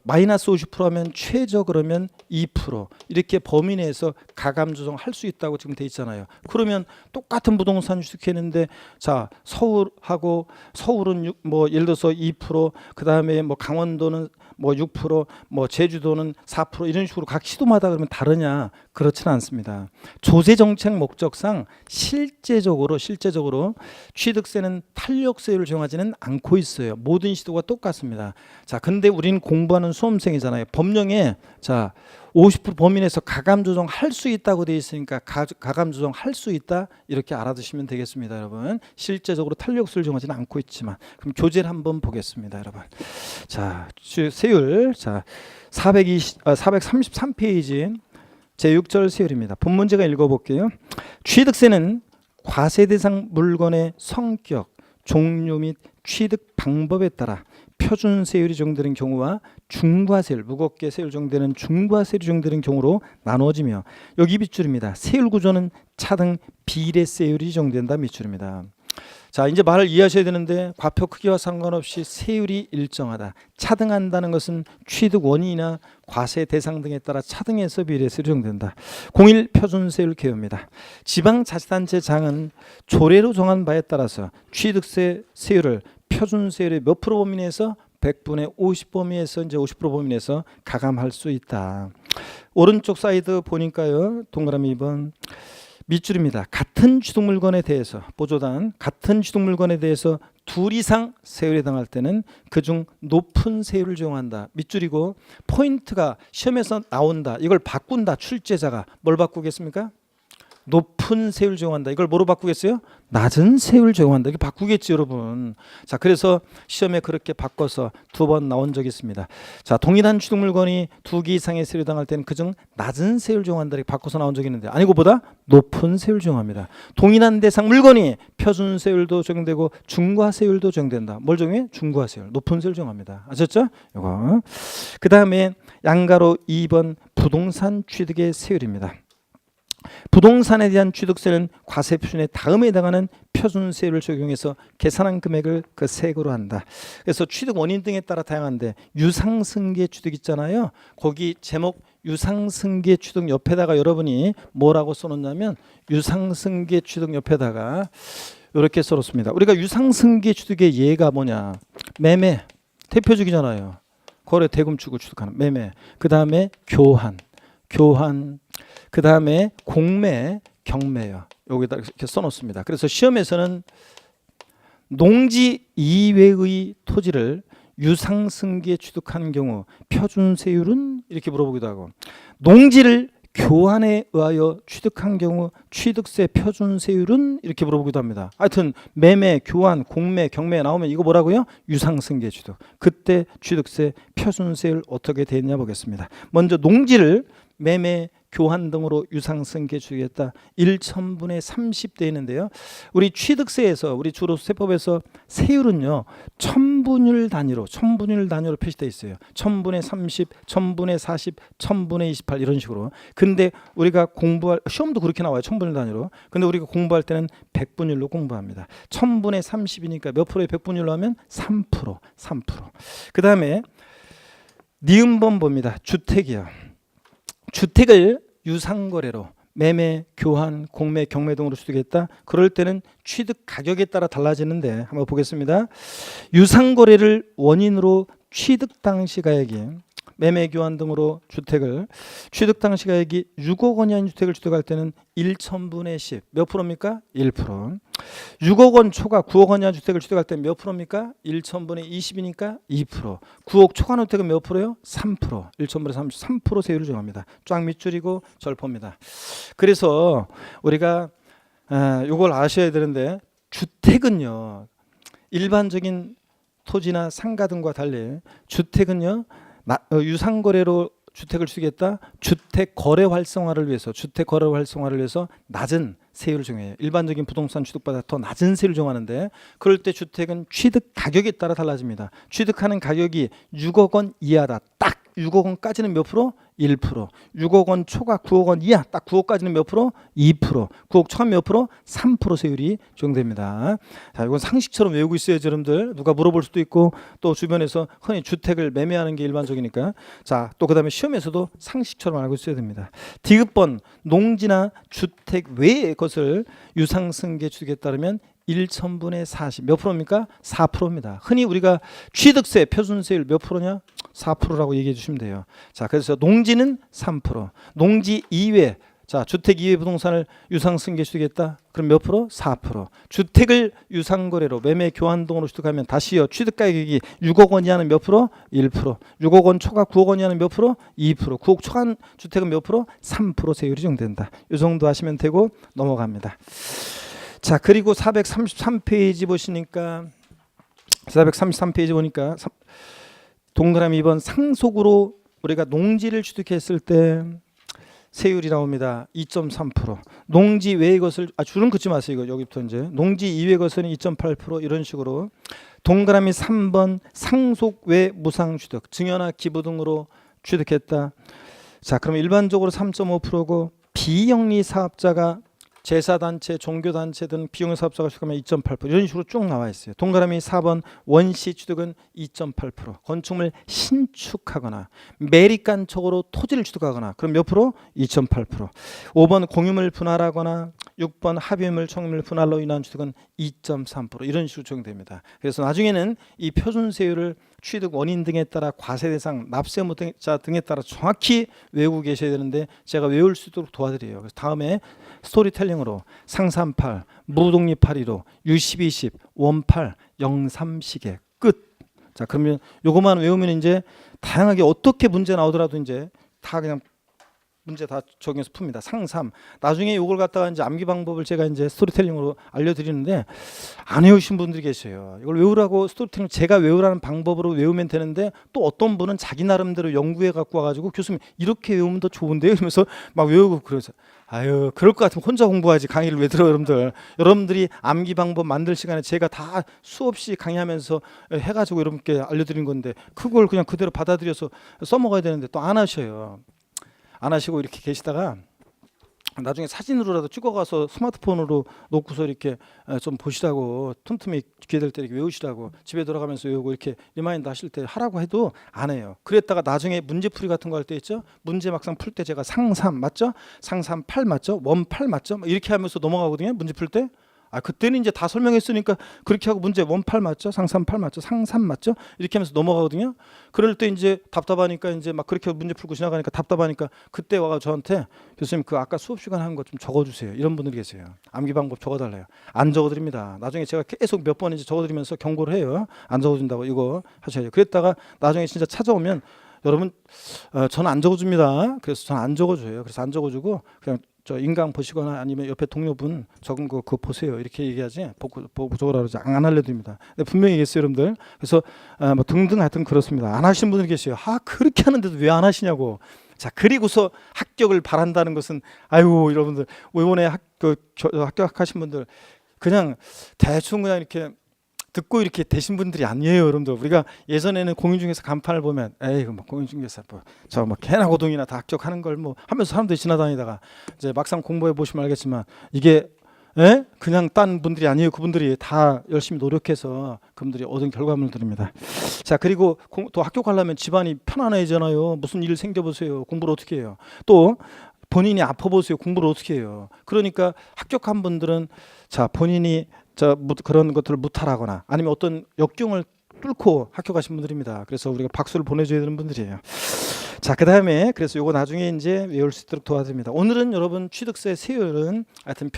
마이너스 50% 하면 최저 그러면 2% 이렇게 범위 내에서 가감 조정할 수 있다고 지금 돼 있잖아요. 그러면 똑같은 부동산 취득했는데, 자, 서울은 뭐 예를 들어서 2%, 그 다음에 뭐 강원도는 뭐 6%, 뭐 제주도는 4% 이런 식으로 각 시도마다 그러면 다르냐? 그렇지는 않습니다. 조세 정책 목적상 실제적으로 취득세는 탄력세율을 정하지는 않고 있어요. 모든 시도가 똑같습니다. 자, 근데 우리는 공부하는 수험생이잖아요. 법령에 자 50% 범위 내에서 가감 조정할 수 있다고 되어 있으니까 가감 조정할 수 있다 이렇게 알아두시면 되겠습니다, 여러분. 실제적으로 탄력세율을 정하지는 않고 있지만, 그럼 교재를 한번 보겠습니다, 여러분. 자, 세율, 자 433페이지 제6절 세율입니다. 본 문제가 읽어볼게요. 취득세는 과세 대상 물건의 성격, 종류 및 취득 방법에 따라 표준세율이 적용되는 경우와 중과세율, 무겁게 세율 적용되는 중과세율이 적용되는 경우로 나누어지며, 여기 밑줄입니다. 세율 구조는 차등 비례세율이 적용된다 밑줄입니다. 자, 이제 말을 이해하셔야 되는데, 과표 크기와 상관없이 세율이 일정하다. 차등한다는 것은 취득 원인이나 과세 대상 등에 따라 차등해서 비례세율이 적용된다. 01 표준세율 개요입니다. 지방자치단체장은 조례로 정한 바에 따라서 취득세 세율을 표준세율의 몇 프로 범위 내에서 100분의 50 범위에서 이제 50% 범위 내에서 가감할 수 있다. 오른쪽 사이드 보니까요, 동그라미 2번 밑줄입니다. 같은 취득물건에 대해서 보조단 같은 취득물건에 대해서 둘 이상 세율에 해당할 때는 그중 높은 세율을 적용한다. 밑줄이고 포인트가 시험에서 나온다. 이걸 바꾼다. 출제자가 뭘 바꾸겠습니까? 높은 세율 적용한다. 이걸 뭐로 바꾸겠어요? 낮은 세율 적용한다. 이렇게 바꾸겠지, 여러분. 자, 그래서 시험에 그렇게 바꿔서 2번 나온 적이 있습니다. 자, 동일한 취득물건이 2개 이상의 세율에 해당할 때는 그중 낮은 세율 적용한다. 이렇게 바꿔서 나온 적이 있는데, 아니고 보다 높은 세율 적용합니다. 동일한 대상 물건이 표준세율도 적용되고 중과세율도 적용된다. 뭘 적용해? 중과세율, 높은 세율 적용합니다. 아셨죠? 이거. 그 다음에 양가로 2번 부동산 취득의 세율입니다. 부동산에 대한 취득세는 과세 표준의 다음에 해당하는 표준세율을 적용해서 계산한 금액을 그 세액으로 한다. 그래서 취득 원인 등에 따라 다양한데, 유상승계 취득 있잖아요. 거기 제목 유상승계 취득 옆에다가 여러분이 뭐라고 써놓냐면, 유상승계 취득 옆에다가 이렇게 써놓습니다. 우리가 유상승계 취득의 예가 뭐냐? 매매, 대표적이잖아요. 거래 대금축을 취득하는 매매. 그 다음에 교환, 그 다음에 공매, 경매요. 여기다 이렇게 써놓습니다. 그래서 시험에서는 농지 이외의 토지를 유상승계에 취득하는 경우 표준세율은 이렇게 물어보기도 하고, 농지를 교환에 의하여 취득한 경우 취득세 표준세율은 이렇게 물어보기도 합니다. 하여튼 매매, 교환, 공매, 경매 나오면 이거 뭐라고요? 유상승계 취득. 그때 취득세 표준세율 어떻게 되느냐 보겠습니다. 먼저 농지를 매매, 교환 등으로 유상승계 취득했다. 1천분의 30 돼 있는데요. 우리 취득세에서, 우리 주로 세법에서 세율은요, 천분율 단위로 표시되어 있어요. 천분의 30, 천분의 40, 천분의 28 이런 식으로. 근데 우리가 공부할, 시험도 그렇게 나와요. 천분율 단위로. 근데 우리가 공부할 때는 백분율로 공부합니다. 천분의 30이니까 몇 프로의 백분율로 하면 3%. 그 다음에 니은번 봅니다. 주택이요. 주택을 유상거래로 매매, 교환, 공매, 경매 등으로 취득했다. 그럴 때는 취득 가격에 따라 달라지는데 한번 보겠습니다. 유상거래를 원인으로 취득 당시 가액이 매매, 교환 등으로 주택을 취득 당시 가액이 6억 원이 아닌 주택을 취득할 때는 1천분의 10. 몇 프로입니까? 1%. 6억 원 초과 9억 원이 아닌 주택을 취득할 때는 몇 프로입니까? 1천분의 20이니까 2%. 9억 초과 주택은 몇 프로요? 3%. 1천분의 3% 세율을 정합니다. 쫙 밑줄이고 절포입니다. 그래서 우리가 이걸 아셔야 되는데, 주택은요, 일반적인 토지나 상가 등과 달리 주택은요, 유상거래로 주택을 취득했다. 주택 거래 활성화를 위해서 낮은 세율을 정해요. 일반적인 부동산 취득보다 더 낮은 세율을 정하는데, 그럴 때 주택은 취득 가격에 따라 달라집니다. 취득하는 가격이 6억 원 이하다. 딱 6억 원까지는 몇 프로? 1%. 6억 원 초과 9억 원 이하, 딱 9억까지는 몇 프로? 2%. 9억 초과 몇 프로? 3% 세율이 적용됩니다. 자, 이건 상식처럼 외우고 있어야죠, 여러분들. 누가 물어볼 수도 있고, 또 주변에서 흔히 주택을 매매하는 게 일반적이니까. 자, 또 그다음에 시험에서도 상식처럼 알고 있어야 됩니다. 디귿번, 농지나 주택 외의 것을 유상승계 취득에 따르면 1천분의 40. 몇 프로입니까? 4%입니다. 흔히 우리가 취득세 표준세율 몇 프로냐? 4%라고 얘기해 주시면 돼요. 자, 그래서 농지는 3%, 농지 이외, 자, 주택 이외 부동산을 유상승계 취득했다. 그럼 몇 프로? 4%. 주택을 유상거래로 매매, 교환 등으로 취득하면 다시요, 취득가격이 6억 원 이하는 몇 프로? 1%. 6억 원 초과 9억 원 이하는 몇 프로? 2%. 9억 초과 주택은 몇 프로? 3% 세율이 적용된다. 이 정도 하시면 되고 넘어갑니다. 자, 그리고 433페이지 보시니까, 433페이지 보니까 동그라미 2번 상속으로 우리가 농지를 취득했을 때 세율이 나옵니다. 2.3%. 농지 외의 것을, 줄은 긋지 마세요. 이거 여기부터 이제 농지 이외의 것은 2.8% 이런 식으로. 동그라미 3번 상속 외 무상 취득, 증여나 기부 등으로 취득했다. 자, 그럼 일반적으로 3.5%고 비영리 사업자가 제사단체, 종교단체 등 비영리 사업자가 취득하면 2.8% 이런 식으로 쭉 나와 있어요. 동그라미 4번 원시 취득은 2.8%. 건축물 신축하거나 매립간척으로 토지를 취득하거나 그럼 몇 프로? 2.8%. 5번 공유물 분할하거나 6번 합의물 청유물 분할로 인한 취득은 2.3% 이런 식으로 적용됩니다. 그래서 나중에는 이 표준세율을 취득 원인 등에 따라 과세 대상, 납세무자 등에 따라 정확히 외우고 계셔야 되는데 제가 외울 수 있도록 도와드려요. 그래서 다음에 스토리텔링으로 상삼팔, 무독립 815, U1210, 원팔, 영삼시계 끝. 자, 그러면 요것만 외우면 이제 다양하게 어떻게 문제 나오더라도 이제 다 그냥 문제 다 적용해서 풉니다. 상삼. 나중에 이걸 갖다가 이제 암기 방법을 제가 이제 스토리텔링으로 알려드리는데 안 외우신 분들이 계세요. 이걸 외우라고 스토리텔링 제가 외우라는 방법으로 외우면 되는데 또 어떤 분은 자기 나름대로 연구해 갖고 와가지고 교수님 이렇게 외우면 더 좋은데요? 이러면서 막 외우고 그러죠. 아유, 그럴 것 같으면 혼자 공부하지 강의를 왜 들어요, 여러분들. 여러분들이 암기 방법 만들 시간에 제가 다 수없이 강의하면서 해가지고 여러분께 알려드린 건데 그걸 그냥 그대로 받아들여서 써먹어야 되는데 또 안 하셔요. 안 하시고 이렇게 계시다가 나중에 사진으로라도 찍어가서 스마트폰으로 놓고서 이렇게 좀 보시라고, 틈틈이 기회 될 때 이렇게 외우시라고, 집에 돌아가면서 외우고 이렇게 리마인드 하실 때 하라고 해도 안 해요. 그랬다가 나중에 문제풀이 같은 거 할 때 있죠. 문제 막상 풀 때 제가 상삼 맞죠? 상삼 8 맞죠? 원 8 맞죠? 이렇게 하면서 넘어가거든요. 문제 풀 때. 그때는 이제 다 설명했으니까 그렇게 하고 문제 원팔 맞죠? 상삼팔 맞죠? 상삼 맞죠? 이렇게 하면서 넘어가거든요. 그럴 때 이제 답답하니까 이제 막 그렇게 문제 풀고 지나가니까 답답하니까 그때 와가 저한테 교수님 그 아까 수업 시간 한 거 좀 적어주세요. 이런 분들이 계세요. 암기 방법 적어달래요. 안 적어드립니다. 나중에 제가 계속 몇 번인지 적어드리면서 경고를 해요. 안 적어준다고 이거 하셔야 돼요. 그랬다가 나중에 진짜 찾아오면 여러분 저는 안 적어줍니다. 그래서 저는 안 적어줘요. 그래서 안 적어주고 그냥 저 인강 보시거나 아니면 옆에 동료분 적은 거 그거 보세요. 이렇게 얘기하지 보고 적으라 그러지 안 알려드립니다. 근데 분명히 얘기했어요, 여러분들. 그래서 뭐 등등 하여튼 그렇습니다. 안 하시는 분들이 계세요. 그렇게 하는데도 왜 안 하시냐고. 자, 그리고서 합격을 바란다는 것은 아유 여러분들 이번에 합격하신 분들 그냥 대충 그냥 이렇게 듣고 이렇게 되신 분들이 아니에요, 여러분들. 우리가 예전에는 공인중개사 간판을 보면 에이 뭐 공인중개사 뭐 개나 고동이나 다 합격하는 걸 뭐 하면서 사람들이 지나다니다가 이제 막상 공부해 보시면 알겠지만 이게 그냥 딴 분들이 아니에요. 그분들이 다 열심히 노력해서 그분들이 얻은 결과물들입니다. 자, 그리고 또 합격하려면 집안이 편안해지잖아요. 무슨 일 생겨보세요. 공부를 어떻게 해요? 또 본인이 아파보세요. 공부를 어떻게 해요? 그러니까 합격한 분들은 자 본인이 그런 것들을 무탈하거나 아니면 어떤 역경을 뚫고 합격하신 분들입니다. 그래서 우리가 박수를 보내줘야 되는 분들이에요. 자, 그 다음에 그래서 요거 나중에 이제 외울 수 있도록 도와드립니다. 오늘은 여러분 취득세 세율은 하여튼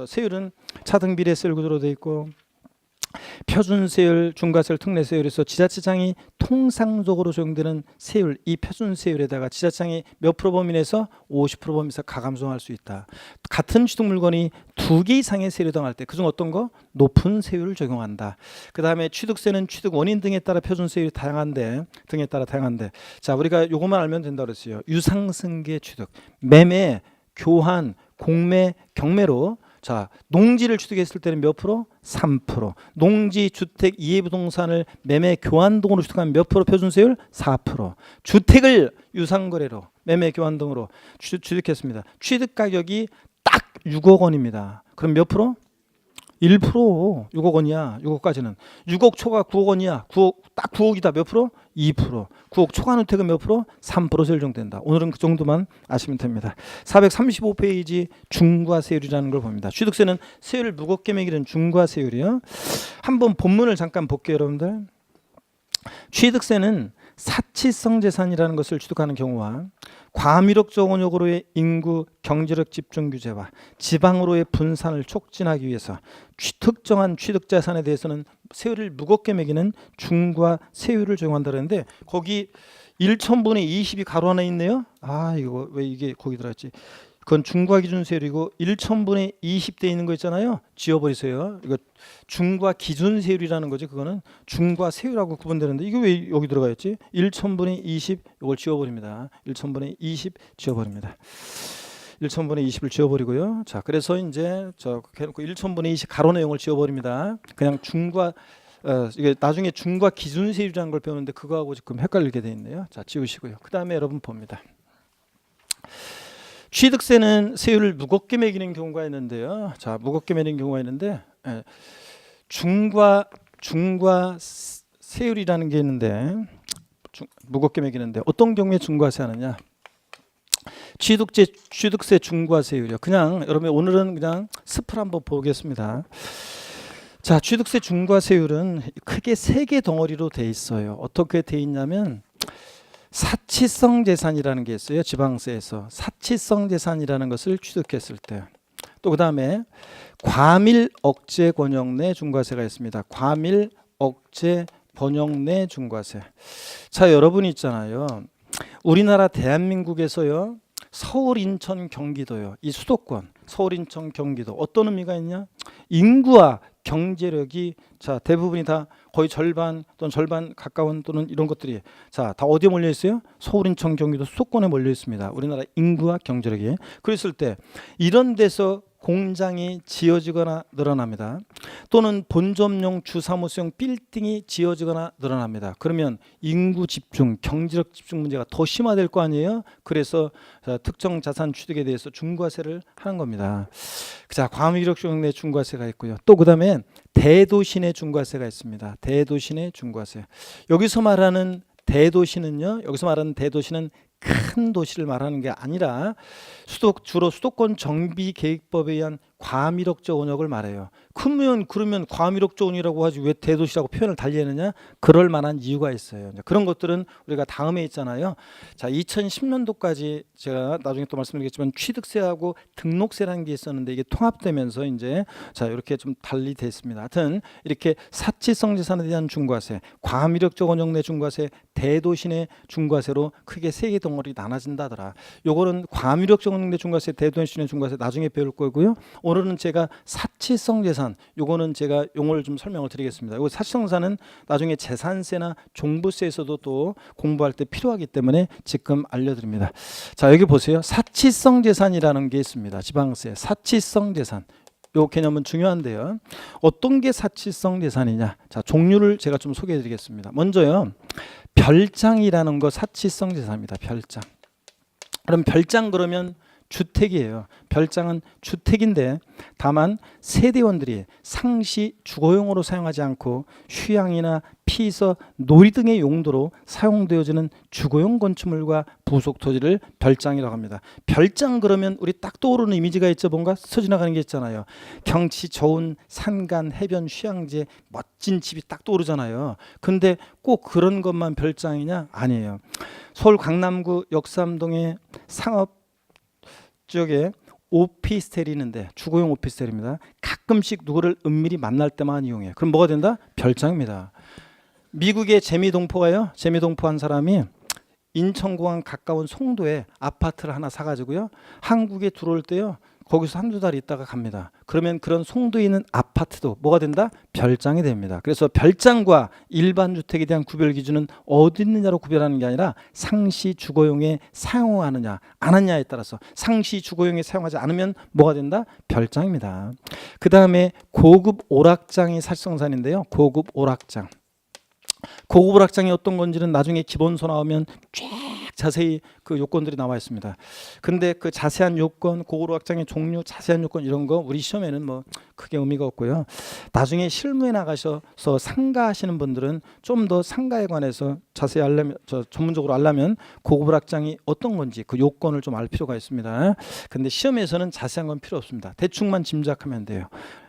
세율은 차등비례세율 구조로 되어 있고 표준세율, 중과세율, 특례세율에서 지자체장이 통상적으로 적용되는 세율, 이 표준세율에다가 지자체장이 몇 프로 범위 내에서 50% 범위에서 가감정할 수 있다. 같은 취득 물건이 2개 이상의 세율에 해당할 때 그중 어떤 거? 높은 세율을 적용한다. 그 다음에 취득세는 취득 원인 등에 따라 표준세율이 다양한데 자, 우리가 요것만 알면 된다고 그랬어요. 유상승계 취득, 매매, 교환, 공매, 경매로 자, 농지를 취득했을 때는 몇 프로? 3%. 농지, 주택, 이해부동산을 매매, 교환 등으로 취득하면 몇 프로 표준세율? 4%. 주택을 유상거래로 매매, 교환 등으로 취득했습니다. 취득 가격이 딱 6억 원입니다. 그럼 몇 프로? 1%. 6억 원이야. 6억까지는. 6억 초과 9억 원이야. 딱 9억이다. 몇 프로? 2%. 9억 초과 누택은 몇 프로? 3% 세율 정도된다. 오늘은 그 정도만 아시면 됩니다. 435페이지 중과세율이라는 걸 봅니다. 취득세는 세율을 무겁게 매기는 중과세율이요. 한번 본문을 잠깐 볼게요, 여러분들. 취득세는 사치성 재산이라는 것을 취득하는 경우와 과밀옥적 원역으로의 인구 경제력 집중 규제와 지방으로의 분산을 촉진하기 위해서 특정한 취득 재산에 대해서는 세율을 무겁게 매기는 중과세율을 적용한다 그랬는데 거기 1천분의 20이 가로 하나 있네요. 이거 왜 이게 거기 들어갔지? 그건 중과기준세율이고 1천분의 20대 있는 거 있잖아요. 지워버리세요. 이거 중과기준세율이라는 거지. 그거는 중과세율하고 구분되는데 이게 왜 여기 들어가 있지? 1천분의 20 이걸 지워버립니다. 1천분의 20 지워버립니다. 1천분의 20을 지워버리고요. 자, 그래서 이제 해놓고 1천분의 20 가로 내용을 지워버립니다. 그냥 이게 나중에 중과기준세율이라는 걸 배우는데 그거하고 지금 헷갈리게 돼 있네요. 자, 지우시고요. 그 다음에 여러분 봅니다. 취득세는 세율을 무겁게 매기는 경우가 있는데요. 자, 무겁게 매기는 경우가 있는데 중과세율이라는 게 있는데 무겁게 매기는데 어떤 경우에 중과세 하느냐? 취득세 중과세율이요. 그냥 여러분 오늘은 그냥 스플 한번 보겠습니다. 자, 취득세 중과세율은 크게 3개 덩어리로 돼 있어요. 어떻게 돼 있냐면 사치성 재산이라는 게 있어요. 지방세에서 사치성 재산이라는 것을 취득했을 때. 또 그 다음에 과밀 억제 권역 내 중과세가 있습니다. 과밀 억제 권역 내 중과세. 자, 여러분 있잖아요. 우리나라 대한민국에서요. 서울, 인천, 경기도요. 이 수도권 서울, 인천, 경기도 어떤 의미가 있냐? 인구와 경제력이 자 대부분이 다 거의 절반 또는 절반 가까운 또는 이런 것들이 자 다 어디에 몰려 있어요? 서울, 인천, 경기도 수도권에 몰려 있습니다. 우리나라 인구와 경제력이. 그랬을 때 이런 데서 공장이 지어지거나 늘어납니다. 또는 본점용 주사무소용 빌딩이 지어지거나 늘어납니다. 그러면 인구 집중, 경제력 집중 문제가 더 심화될 거 아니에요? 그래서 특정 자산 취득에 대해서 중과세를 하는 겁니다. 자, 과밀옥적 내 중과세가 있고요. 또 그다음에 대도시 내 중과세가 있습니다. 대도시 내 중과세. 여기서 말하는 대도시는요. 여기서 말하는 대도시는 큰 도시를 말하는 게 아니라 주로 수도권 정비계획법에 의한 과밀역적 온역을 말해요. 그러면 과밀역적 온이라고 하지 왜 대도시라고 표현을 달리느냐? 그럴 만한 이유가 있어요. 그런 것들은 우리가 다음에 있잖아요. 자, 2010년도까지 제가 나중에 또 말씀드리겠지만 취득세하고 등록세라는 게 있었는데 이게 통합되면서 이제 자 이렇게 좀 달리 됐습니다. 하여튼 이렇게 사치성 재산에 대한 중과세, 과밀역적 온역 내 중과세, 대도시 내 중과세로 크게 세 개 덩어리 나눠진다더라. 요거는 과밀역적 온역 내 중과세, 대도시 내 중과세 나중에 배울 거고요. 오늘은 제가 사치성 재산, 요거는 제가 용어를 좀 설명을 드리겠습니다. 요 사치성 재산은 나중에 재산세나 종부세에서도 또 공부할 때 필요하기 때문에 지금 알려드립니다. 자, 여기 보세요. 사치성 재산이라는 게 있습니다. 지방세, 사치성 재산. 요 개념은 중요한데요. 어떤 게 사치성 재산이냐? 자, 종류를 제가 좀 소개해 드리겠습니다. 먼저요. 별장이라는 거 사치성 재산입니다. 별장. 그럼 별장 그러면 주택이에요. 별장은 주택인데 다만 세대원들이 상시 주거용으로 사용하지 않고 휴양이나 피서, 놀이 등의 용도로 사용되어지는 주거용 건축물과 부속 토지를 별장이라고 합니다. 별장 그러면 우리 딱 떠오르는 이미지가 있죠. 뭔가 스쳐 지나가는 게 있잖아요. 경치 좋은 산간, 해변, 휴양지, 멋진 집이 딱 떠오르잖아요. 근데 꼭 그런 것만 별장이냐? 아니에요. 서울 강남구 역삼동의 상업 지역에 오피스텔이 있는데 주거용 오피스텔입니다. 가끔씩 누구를 은밀히 만날 때만 이용해요. 그럼 뭐가 된다? 별장입니다. 미국의 재미동포가요. 재미동포 한 사람이 인천공항 가까운 송도에 아파트를 하나 사가지고요. 한국에 들어올 때요. 거기서 한두 달 있다가 갑니다. 그러면 그런 송도에 있는 아파트도 뭐가 된다? 별장이 됩니다. 그래서 별장과 일반 주택에 대한 구별 기준은 어디 있느냐로 구별하는 게 아니라 상시 주거용에 사용하느냐 안 하느냐에 따라서 상시 주거용에 사용하지 않으면 뭐가 된다? 별장입니다. 그 다음에 고급 오락장이 사치성산인데요. 고급 오락장. 고급 오락장이 어떤 건지는 나중에 기본서 나오면 쫙 자세히 그 요건들이 나와 있습니다. 근데 그 자세한 요건, 고급 오락장의 종류, 자세한 요건 이런 거 우리 시험에는 뭐 크게 의미가 없고요. 나중에 실무에 나가셔서 상가하시는 분들은 좀 더 상가에 관해서 자세히 알려면, 전문적으로 알려면 고급 오락장이 어떤 건지 그 요건을 좀 알 필요가 있습니다. 근데 시험에서는 자세한 건 필요 없습니다. 대충만 짐작하면 돼요.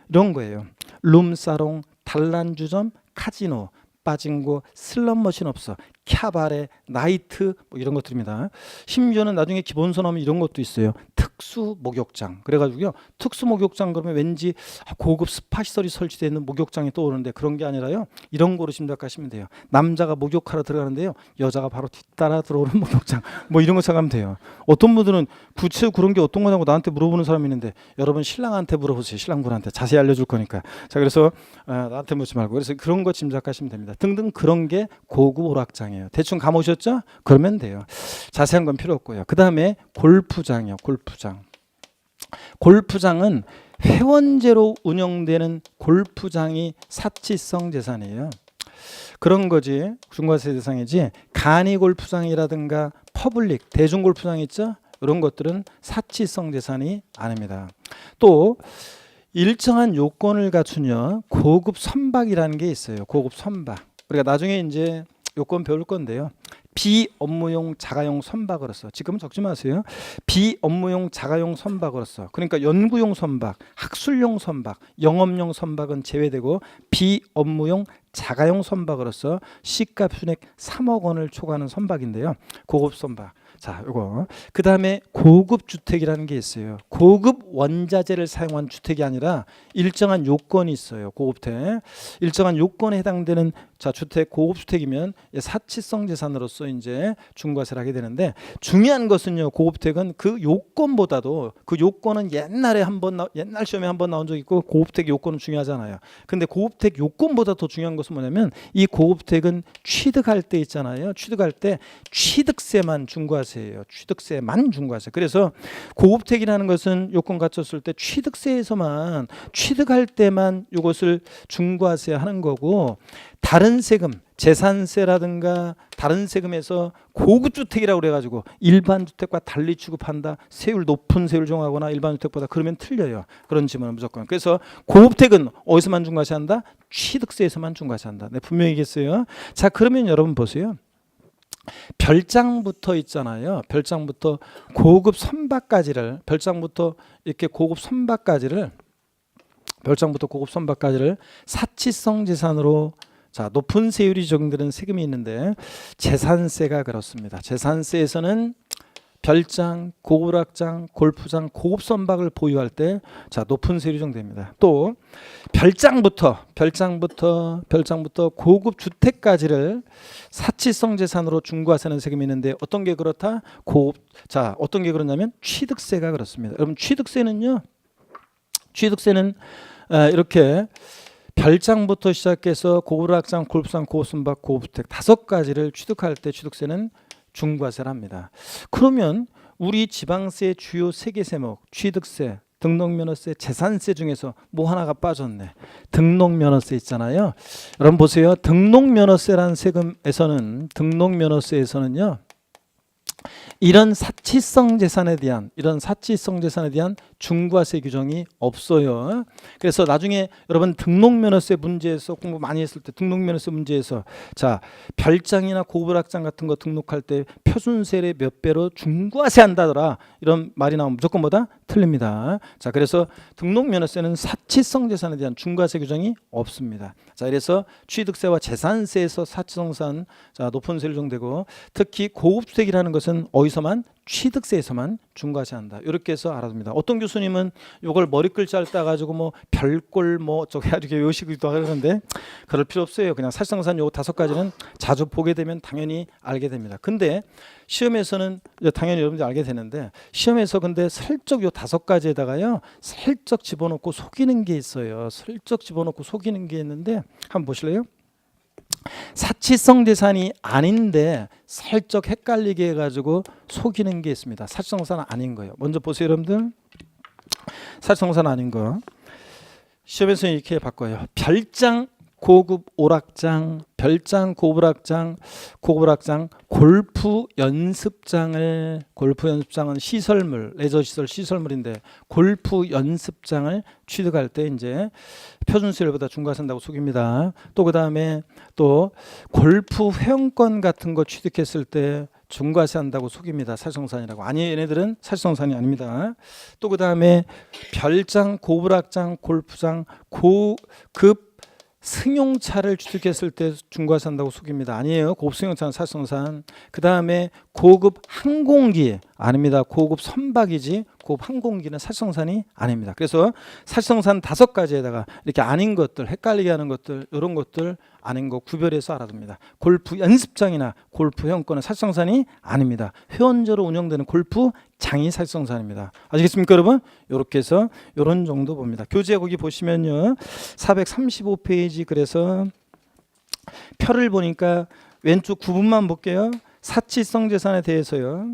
이런 거예요. 룸사롱, 단란주점, 카지노, 빠진고, 슬롯머신 없어, 캬바레, 나이트 뭐 이런 것들입니다. 심지어는 나중에 기본서 나오면 이런 것도 있어요. 특수 목욕장. 그래가지고요. 특수 목욕장 그러면 왠지 고급 스파 시설이 설치되어 있는 목욕장이 떠오르는데 그런 게 아니라요. 이런 거로 짐작하시면 돼요. 남자가 목욕하러 들어가는데요. 여자가 바로 뒤따라 들어오는 목욕장. 뭐 이런 거 생각하면 돼요. 어떤 분들은 구체 그런 게 어떤 거냐고 나한테 물어보는 사람이 있는데 여러분 신랑한테 물어보세요. 신랑분한테 자세히 알려줄 거니까. 자, 그래서 나한테 묻지 말고 그래서 그런 거 짐작하시면 됩니다. 등등 그런 게 고급 오락장이에요. 대충 감오셨죠? 그러면 돼요. 자세한 건 필요 없고요. 그 다음에 골프장이요. 골프장. 골프장은 회원제로 운영되는 골프장이 사치성 재산이에요. 그런 거지. 중과세 대상이지. 간이 골프장이라든가 퍼블릭, 대중 골프장 있죠? 이런 것들은 사치성 재산이 아닙니다. 또 일정한 요건을 갖춘요. 고급 선박이라는 게 있어요. 고급 선박. 우리가 나중에 이제 요건 배울 건데요. 비업무용 자가용 선박으로서 지금 적지 마세요. 비업무용 자가용 선박으로서 그러니까 연구용 선박, 학술용 선박, 영업용 선박은 제외되고 비업무용 자가용 선박으로서 시가 순액 3억 원을 초과하는 선박인데요. 고급 선박. 자, 요거. 그다음에 고급 주택이라는 게 있어요. 고급 원자재를 사용한 주택이 아니라 일정한 요건이 있어요. 고급택. 일정한 요건에 해당되는 자, 주택 고급 주택이면 사치성 재산으로서 이제 중과세를 하게 되는데 중요한 것은요. 고급택은 그 요건보다도 그 요건은 옛날 시험에 한번 나온 적 있고 고급택 요건은 중요하잖아요. 근데 고급택 요건보다 더 중요한 것은 뭐냐면 이 고급택은 취득할 때 있잖아요. 취득할 때 취득세만 중과세 예요. 취득세만 중과세. 그래서 고급택이라는 것은 요건 갖췄을 때 취득세에서만 취득할 때만 이것을 중과세 하는 거고 다른 세금, 재산세라든가 다른 세금에서 고급 주택이라고 그래가지고 일반 주택과 달리 취급한다. 세율 높은 세율 정하거나 일반 주택보다 그러면 틀려요. 그런 질문은 무조건. 그래서 고급택은 어디서만 중과세한다? 취득세에서만 중과세한다. 네, 분명히 얘기했어요. 자, 그러면 여러분 보세요. 별장부터 있잖아요. 별장부터 고급 선박까지를 별장부터 이렇게 고급 선박까지를 별장부터 고급 선박까지를 사치성 재산으로 자 높은 세율이 적용되는 세금이 있는데 재산세가 그렇습니다. 재산세에서는 별장, 고불악장, 골프장, 고급 선박을 보유할 때 자 높은 세율이 적용됩니다. 또 별장부터 고급 주택까지를 사치성 재산으로 중과세는 세금이 있는데 어떤 게 그렇다? 자 어떤 게 그렇냐면 취득세가 그렇습니다. 여러분 취득세는 이렇게 별장부터 시작해서 고불악장, 골프장, 고급 선박, 고급 주택 5가지를 취득할 때 취득세는 중과세랍니다. 그러면 우리 지방세 주요 3개 세목 취득세, 등록면허세, 재산세 중에서 뭐 하나가 빠졌네. 등록면허세 있잖아요. 여러분 보세요. 등록면허세라는 등록면허세에서는요. 이런 사치성 재산에 대한 중과세 규정이 없어요. 그래서 나중에 여러분 등록면허세 문제에서 공부 많이 했을 때 등록면허세 문제에서 자 별장이나 고불악장 같은 거 등록할 때 표준세율의 몇 배로 중과세 한다더라 이런 말이 나오면 무조건 뭐다? 틀립니다. 자 그래서 등록면허세는 사치성 재산에 대한 중과세 규정이 없습니다. 자 그래서 취득세와 재산세에서 사치성 재산 자 높은 세율 적용되고 특히 고급주택이라는 것은 어디서만 취득세에서만 중과세한다. 이렇게 해서 알아둡니다. 어떤 교수님은 이걸 머리글자를 따가지고 뭐 별꼴 뭐 저기 이렇게 외우시기도 하는데 그럴 필요 없어요. 그냥 사실상산 요 5가지는 자주 보게 되면 당연히 알게 됩니다. 근데 시험에서는 당연히 여러분들이 알게 되는데 시험에서 근데 슬쩍 요 5가지에다가요 슬쩍 집어넣고 속이는 게 있어요. 슬쩍 집어넣고 속이는 게 있는데 한번 보실래요? 사치성 재산이 아닌데 살짝 헷갈리게 해가지고 속이는 게 있습니다. 사치성 재산은 아닌 거예요. 먼저 보세요 여러분들. 사치성 재산 아닌 거 시험에서 이렇게 바꿔요. 별장 고급 오락장, 별장 고불악장, 골프 연습장은 시설물, 레저시설 시설물인데 골프 연습장을 취득할 때 이제 표준세율보다 중과세한다고 속입니다. 또 그다음에 또 골프 회원권 같은 거 취득했을 때 중과세한다고 속입니다. 사실성산이라고. 아니 얘네들은 사실성산이 아닙니다. 또 그다음에 별장, 고불악장, 골프장, 고급 승용차를 취득했을 때 중과세한다고 속입니다. 아니에요. 고급 승용차는 사실성산. 그 다음에 고급 항공기 아닙니다. 고급 선박이지 고급 항공기는 사실성산이 아닙니다. 그래서 사실성산 5가지에다가 이렇게 아닌 것들 헷갈리게 하는 것들 이런 것들 아닌 거 구별해서 알아둡니다. 골프 연습장이나 골프 회원권은 사실성산이 아닙니다. 회원제로 운영되는 골프장이 사실성산입니다. 아시겠습니까 여러분? 이렇게 해서 이런 정도 봅니다. 교재 거기 보시면요 435페이지 그래서 표를 보니까 왼쪽 구분만 볼게요. 사치성 재산에 대해서요.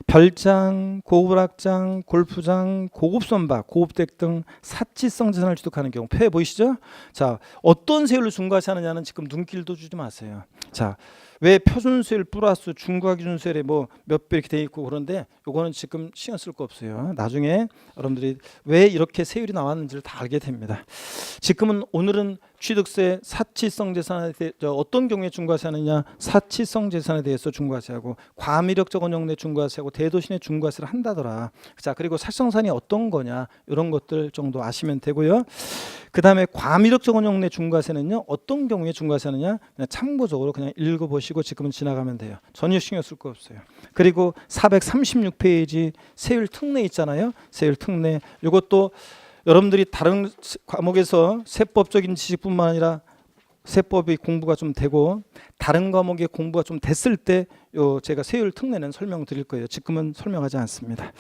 별장, 고불악장, 골프장, 고급 선박, 고급택 등 사치성 재산을 취득하는 경우 표에 보이시죠? 자, 어떤 세율로 중과세하느냐는 지금 눈길도 주지 마세요. 자, 왜 표준세율 플러스 중과기준세율에 뭐 몇 배 이렇게 돼 있고 그런데 요거는 지금 신경 쓸 거 없어요. 나중에 여러분들이 왜 이렇게 세율이 나왔는지를 다 알게 됩니다. 지금은 오늘은 취득세, 사치성 재산에 대해 어떤 경우에 중과세하느냐, 사치성 재산에 대해서 중과세하고 과미력적 원형 내 중과세하고 대도시 내 중과세를 한다더라. 자, 그리고 사실성산이 어떤 거냐 이런 것들 정도 아시면 되고요. 그 다음에 과미력적 원형 내 중과세는요 어떤 경우에 중과세하느냐 그냥 참고적으로 그냥 읽어보시고 지금은 지나가면 돼요. 전혀 신경 쓸 거 없어요. 그리고 436페이지 세율 특례 있잖아요. 세율 특례 이것도 여러분들이 다른 과목에서 세법적인 지식뿐만 아니라 세법의 공부가 좀 되고 다른 과목의 공부가 좀 됐을 때 제가 세율 특례는 설명드릴 거예요. 지금은 설명하지 않습니다.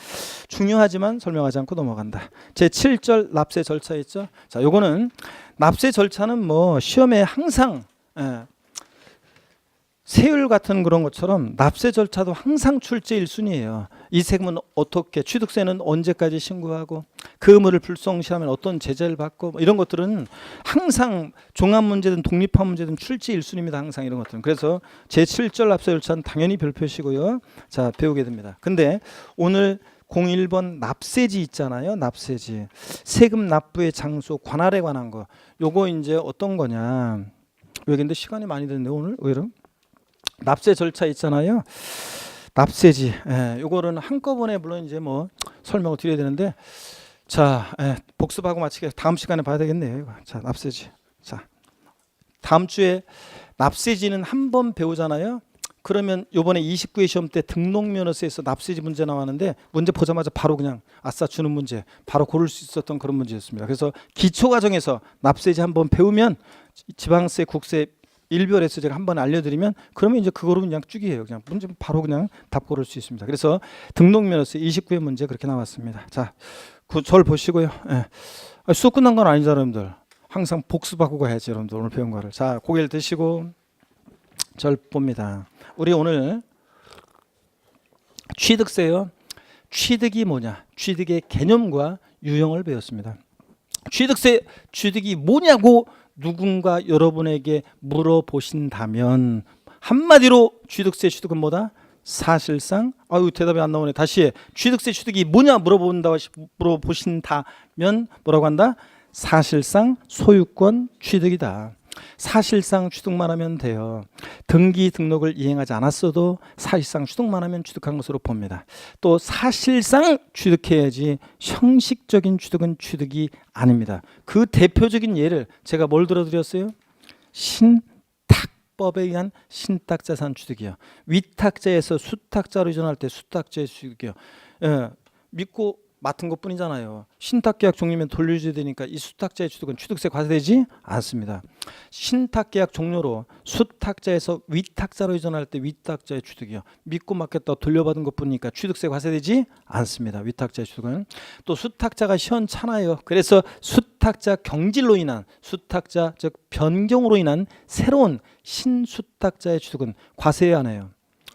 중요하지만 설명하지 않고 넘어간다. 제 7절 납세 절차 있죠. 자, 요거는 납세 절차는 뭐 시험에 항상 세율 같은 그런 것처럼 납세 절차도 항상 출제 1순위예요. 이 세금은 어떻게 취득세는 언제까지 신고하고 그 의무를 불성시하면 어떤 제재를 받고 이런 것들은 항상 종합문제든 독립한 문제든 출제 1순위입니다. 항상 이런 것들은. 그래서 제7절 납세 절차는 당연히 별표시고요. 자, 배우게 됩니다. 근데 오늘 01번 납세지 있잖아요. 납세지. 세금 납부의 장소 관할에 관한 거. 요거 이제 어떤 거냐. 왜 근데 시간이 많이 됐는데 오늘 왜 이럼? 납세 절차 있잖아요. 납세지. 요거는 한꺼번에 물론 이제 뭐 설명을 드려야 되는데 자, 복습하고 마치게 다음 시간에 봐야 되겠네요. 이거. 자, 납세지. 자, 다음 주에 납세지는 한 번 배우잖아요. 그러면 요번에 29회 시험 때 등록면허서에서 납세지 문제 나왔는데 문제 보자마자 바로 그냥 아싸 주는 문제 바로 고를 수 있었던 그런 문제였습니다. 그래서 기초과정에서 납세지 한번 배우면 지방세, 국세 일별에서 제가 한번 알려드리면 그러면 이제 그거로 그냥 쭉이에요. 그냥 문제 바로 그냥 답 고를 수 있습니다. 그래서 등록면허서 29회 문제 그렇게 나왔습니다. 자, 절 보시고요. 수업 끝난 건 아니죠, 여러분들. 항상 복습하고 가야지, 여러분들. 오늘 배운 거를. 자, 고개를 드시고 절 봅니다. 우리 오늘 취득세요. 취득이 뭐냐? 취득의 개념과 유형을 배웠습니다. 취득이 뭐냐고 누군가 여러분에게 물어보신다면 한마디로 취득은 뭐다? 사실상 대답이 안 나오네. 다시 해. 취득이 뭐냐 물어보신다면 뭐라고 한다? 사실상 소유권 취득이다. 사실상 취득만 하면 돼요. 등기 등록을 이행하지 않았어도 사실상 취득만 하면 취득한 것으로 봅니다. 또 사실상 취득해야지 형식적인 취득은 취득이 아닙니다. 그 대표적인 예를 제가 뭘 들어드렸어요? 신탁법에 의한 신탁자산 취득이요. 위탁자에서 수탁자로 이전할 때 수탁자의 취득이요. 믿고 맡은 것뿐이잖아요. 신탁계약 종료면 돌려줘야 되니까 이 수탁자의 취득은 취득세 과세되지 않습니다. 신탁계약 종료로 수탁자에서 위탁자로 이전할 때 위탁자의 취득이요. 믿고 맡겼다 돌려받은 것뿐이니까 취득세 과세되지 않습니다. 위탁자의 취득은. 또 수탁자가 시원찮아요. 그래서 수탁자 경질로 인한 수탁자 즉 변경으로 인한 새로운 신수탁자의 취득은 과세해야 하네요.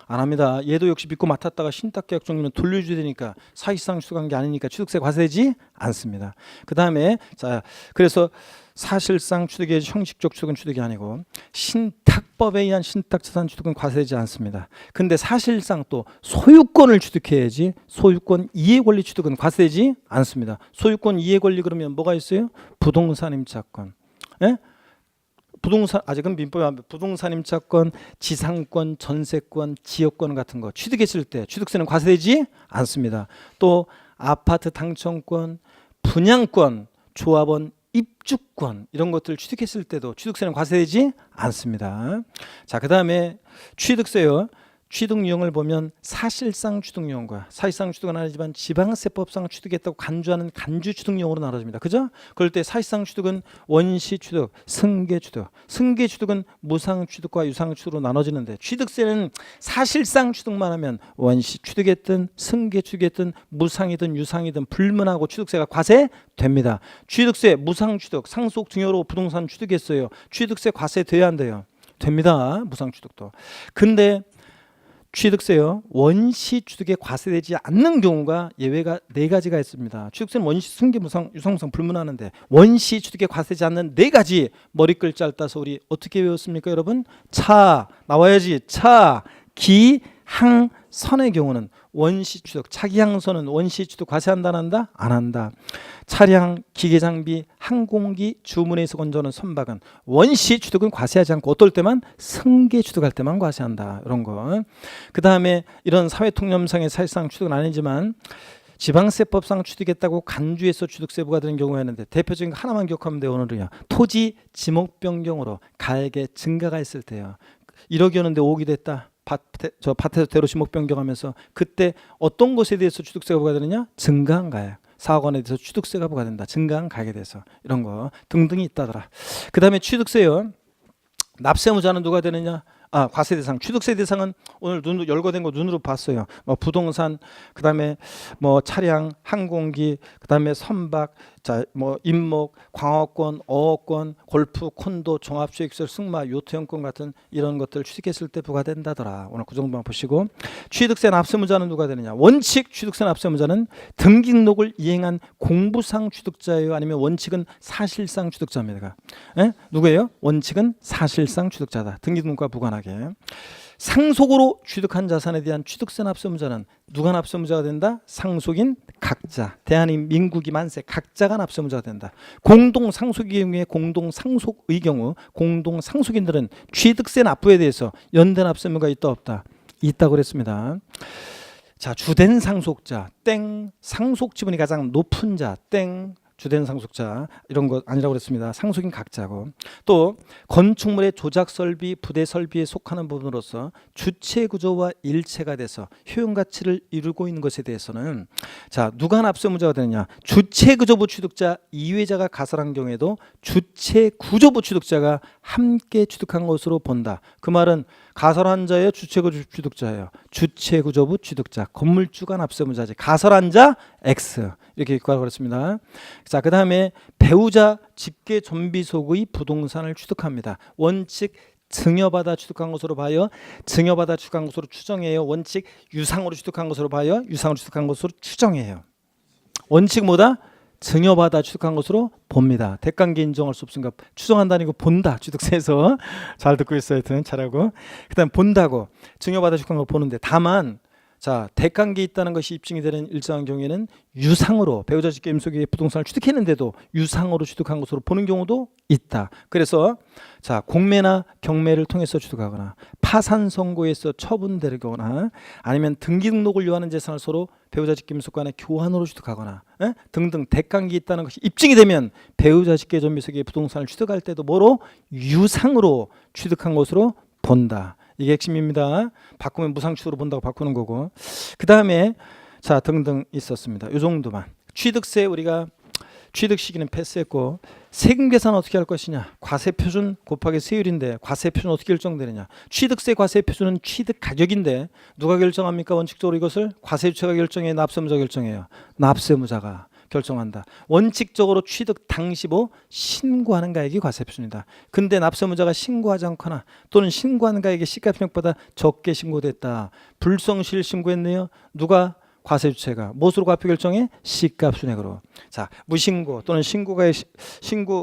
안 합니다. 얘도 역시 믿고 맡았다가 신탁계약 종료면 돌려줘야 되니까 사실상 취득한 게 아니니까 취득세 과세되지 않습니다. 그 다음에 자 그래서 사실상 취득의 형식적 취득은 취득이 아니고 신탁법에 의한 신탁자산 취득은 과세되지 않습니다. 근데 사실상 또 소유권을 취득해야지 소유권 이해권리 취득은 과세되지 않습니다. 소유권 이해권리 그러면 뭐가 있어요? 부동산 임차권. 부동산 아직은 민법에 부동산 임차권, 지상권, 전세권, 지역권 같은 거 취득했을 때 취득세는 과세되지 않습니다. 또 아파트 당첨권, 분양권, 조합원 입주권 이런 것들 취득했을 때도 취득세는 과세되지 않습니다. 자, 그다음에 취득세요. 취득 유형을 보면 사실상 취득 유형과 사실상 취득은 아니지만 지방세법상 취득했다고 간주하는 간주 취득 유형으로 나눠집니다. 그죠? 그럴 때 사실상 취득은 원시 취득, 승계 취득, 승계 취득은 무상 취득과 유상 취득으로 나눠지는데 취득세는 사실상 취득만 하면 원시 취득했든 승계 취득했든 무상이든 유상이든 불문하고 취득세가 과세됩니다. 취득세 무상 취득, 상속 증여로 부동산 취득했어요. 취득세 과세돼야 한대요. 됩니다. 무상 취득도. 근데 취득세요. 원시 취득에 과세되지 않는 경우가 예외가 4가지가 있습니다. 취득세는 원시, 승계, 무상, 유상, 무상 불문하는데 원시 취득에 과세되지 않는 4가지 머리글 짧다서 우리 어떻게 외웠습니까, 여러분? 차 나와야지. 차, 기, 항, 선의 경우는 원시 취득, 차기항선은 원시 취득 과세한다 안 한다? 안 한다. 차량, 기계장비, 항공기, 주문에서 건조하는 선박은 원시 취득은 과세하지 않고 어떨 때만 승계 취득할 때만 과세한다. 이런 거. 그 다음에 이런 사회통념상의 사실상 취득은 아니지만 지방세법상 취득했다고 간주해서 취득세 부과되는 경우가 있는데 대표적인 거 하나만 기억하면 돼요. 오늘은요. 토지 지목 변경으로 가액의 증가가 있을 때요. 1억이었는데 5억이 됐다. 밭에서 대로 지목 변경하면서 그때 어떤 것에 대해서 취득세가 부과되느냐? 증가한 가액. 4억 원에 대해서 취득세가 부과된다. 증가한 가액에 대해서 이런 거 등등이 있다더라. 그 다음에 취득세요. 납세무자는 누가 되느냐? 과세 대상. 취득세 대상은 오늘 열거된 거 눈으로 봤어요. 부동산, 그다음에 차량, 항공기, 그다음에 선박, 임목, 광어권, 어업권, 골프, 콘도, 종합수익시설, 승마, 요트형권 같은 이런 것들 취득했을 때 부과된다더라. 오늘 그 정도만 보시고 취득세 납세무자는 누가 되느냐? 원칙 취득세 납세무자는 등기등록을 이행한 공부상 취득자예요. 아니면 원칙은 사실상 취득자입니다. 누구예요? 원칙은 사실상 취득자다. 등기등록과 무관하게. 상속으로 취득한 자산에 대한 취득세 납세무자는 누가 납세무자가 된다? 상속인 각자. 대한민국이 만세 각자가 납세무자가 된다. 공동상속의 경우에 공동상속의 경우 공동상속인들은 취득세 납부에 대해서 연대 납세무가 있다 없다? 있다고 그랬습니다. 자, 주된 상속자 땡, 상속 지분이 가장 높은 자 땡, 주된 상속자 이런 거 아니라고 그랬습니다. 상속인 각자고, 또 건축물의 조작 설비, 부대 설비에 속하는 부분으로서 주체 구조와 일체가 돼서 효용 가치를 이루고 있는 것에 대해서는 자, 누가 납세무자가 되느냐? 주체 구조부 취득자 이외자가 가설한 경우에도 주체 구조부 취득자가 함께 취득한 것으로 본다. 그 말은 가설한 자예요, 주체 구조부 취득자예요? 주체 구조부 취득자, 건물주가 납세무자지. 가설한 자 X 이렇게 있고 그랬습니다. 자, 그 다음에 배우자 직계 존비속의 부동산을 취득합니다. 원칙 증여받아 취득한 것으로 봐요. 증여받아 취득한 것으로 추정해요. 원칙 유상으로 취득한 것으로 봐요. 유상으로 취득한 것으로 추정해요. 원칙 뭐다? 증여받아 취득한 것으로 봅니다. 대관계 인정할 수 없으니까 추정한다는 거 본다. 취득세에서 잘 듣고 있어요. 하여튼 잘하고. 그 다음 본다고 증여받아 취득한 걸 보는데, 다만 자, 대관계 있다는 것이 입증이 되는 일정한 경우에는 유상으로 배우자 직계 임속의 부동산을 취득했는데도 유상으로 취득한 것으로 보는 경우도 있다. 그래서 자, 공매나 경매를 통해서 취득하거나 파산 선고에서 처분되거나 아니면 등기 등록을 요하는 재산을 서로 배우자 직계 임속 간의 교환으로 취득하거나 등등 대관계 있다는 것이 입증이 되면 배우자 직계 존비속의 부동산을 취득할 때도 뭐로? 유상으로 취득한 것으로 본다. 이게 핵심입니다. 바꾸면 무상취득으로 본다고 바꾸는 거고. 그 다음에 자, 등등 있었습니다. 이 정도만. 취득세 우리가 취득 시기는 패스했고, 세금 계산 어떻게 할 것이냐? 과세 표준 곱하기 세율인데 과세 표준 어떻게 결정되느냐? 취득세 과세 표준은 취득 가격인데 누가 결정합니까? 원칙적으로 이것을 과세 주체가 결정해요, 납세무자가 결정해요? 납세무자가 결정한다. 원칙적으로 취득 당시 신고하는 가액이 과세 표준이다. 근데 납세무자가 신고하지 않거나 또는 신고하는 가액이 시가 편익보다 적게 신고됐다. 불성실 신고했네요. 누가? 과세 주체가. 무엇으로 과표 결정해? 시가 순액으로. 자, 무신고 또는 신고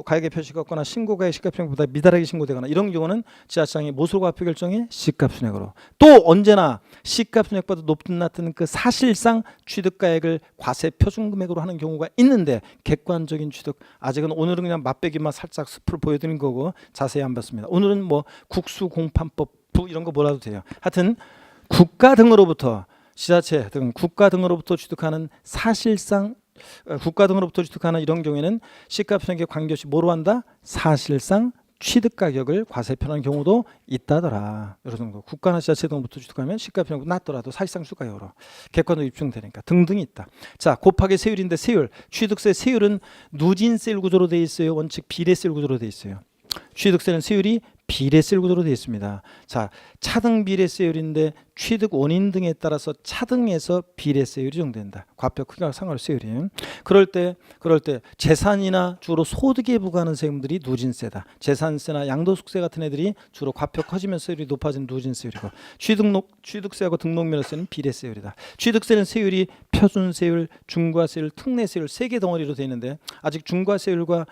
가액의 표시가 없거나 신고 가액 시가 편익보다 미달하게 신고되거나 이런 경우는 지자체장이 무엇으로 과표 결정해? 시가 순액으로. 또 언제나 시가 순액보다 높든 낮든 그 사실상 취득 가액을 과세 표준 금액으로 하는 경우가 있는데, 객관적인 취득 아직은 오늘은 그냥 맛배기만 살짝 숲을 보여드린 거고 자세히 안 봤습니다. 오늘은 뭐 국수공판법 이런 거 몰라도 돼요. 하여튼 국가 등으로부터 지자체 등 국가 등으로부터 취득하는 사실상 국가 등으로부터 취득하는 이런 경우에는 시가 편익에 관계없이 뭐로 한다? 사실상 취득 가격을 과세표하는 경우도 있다더라. 이런 정도. 국가나 지자체 등으로부터 취득하면 시가 편익보다 낮더라도 사실상 취득 가격으로 객관으로 입증되니까 등등이 있다. 자, 곱하기 세율인데 세율. 취득세 세율은 누진세율 구조로 되어 있어요. 원칙 비례세율 구조로 되어 있어요. 취득세는 세율이 비례세율 구조로 되어 있습니다. 자, 차등 비례세율인데 취득 원인 등에 따라서 차등에서 비례세율이 정된다. 과표 크기와 상관없이 세율이. 그럴 때 재산이나 주로 소득에 부과하는 세금들이 누진세다. 재산세나 양도소득세 같은 애들이 주로 과표 커지면서 세율이 높아진 누진세율이고, 취득세하고 등록면허세는 비례세율이다. 취득세는 세율이 표준세율, 중과세율, 특례세율 세 개 덩어리로 되어 있는데 아직 중과세율과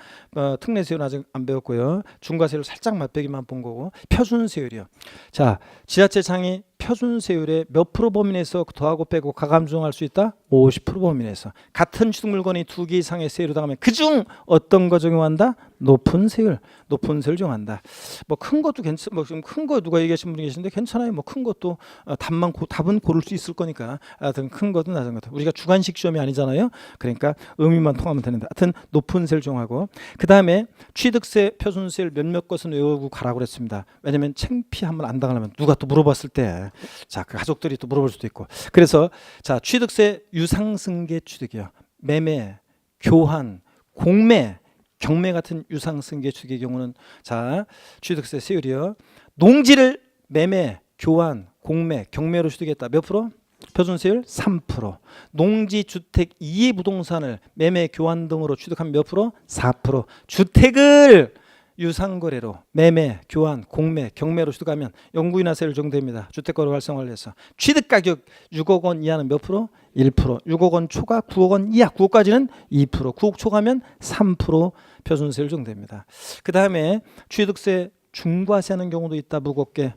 특례세율은 아직 안 배웠고요. 중과세율 살짝 맛보기만 본 거고, 표준세율이요. 자, 지자체장이 표준세율의 몇 프로 범위 내에서 더하고 빼고 가감 조정할 수 있다? 50% 범위 내에서. 같은 취득 물건이 2개 이상의 세율을 당하면 그중 어떤 거 적용한다? 높은 세율 적용한다. 뭐 큰 것도 뭐 지금 큰 거 누가 얘기하신 분이 계신데 괜찮아요. 뭐 큰 것도 답은 고를 수 있을 거니까. 하여튼 큰 것도 낮은 것도. 우리가 주관식 시험이 아니잖아요. 그러니까 의미만 통하면 되는데. 하여튼 높은 세율 적용하고, 그 다음에 취득세 표준세율 몇몇 것은 외우고 가라고 그랬습니다. 왜냐면 창피하면 안 당하려면 누가 또 물어봤을 때, 자, 그 가족들이 또 물어볼 수도 있고. 그래서 자, 취득세 유상승계 취득이요. 매매, 교환, 공매, 경매 같은 유상승계 취득의 경우는 자, 취득세 세율이요. 농지를 매매, 교환, 공매, 경매로 취득했다. 몇 프로? 표준세율 3%. 농지, 주택, 이해 부동산을 매매, 교환 등으로 취득하면 몇 프로? 4%. 주택을 유상거래로 매매, 교환, 공매, 경매로 취득하면 영구인하세율 적용됩니다. 주택거래 활성화를 해서 취득가격 6억 원 이하는 몇 프로? 1%. 6억 원 초과 9억 원 이하, 9억까지는 2%. 9억 초과면 3% 표준세율 적용됩니다. 그 다음에 취득세 중과세하는 경우도 있다. 무겁게.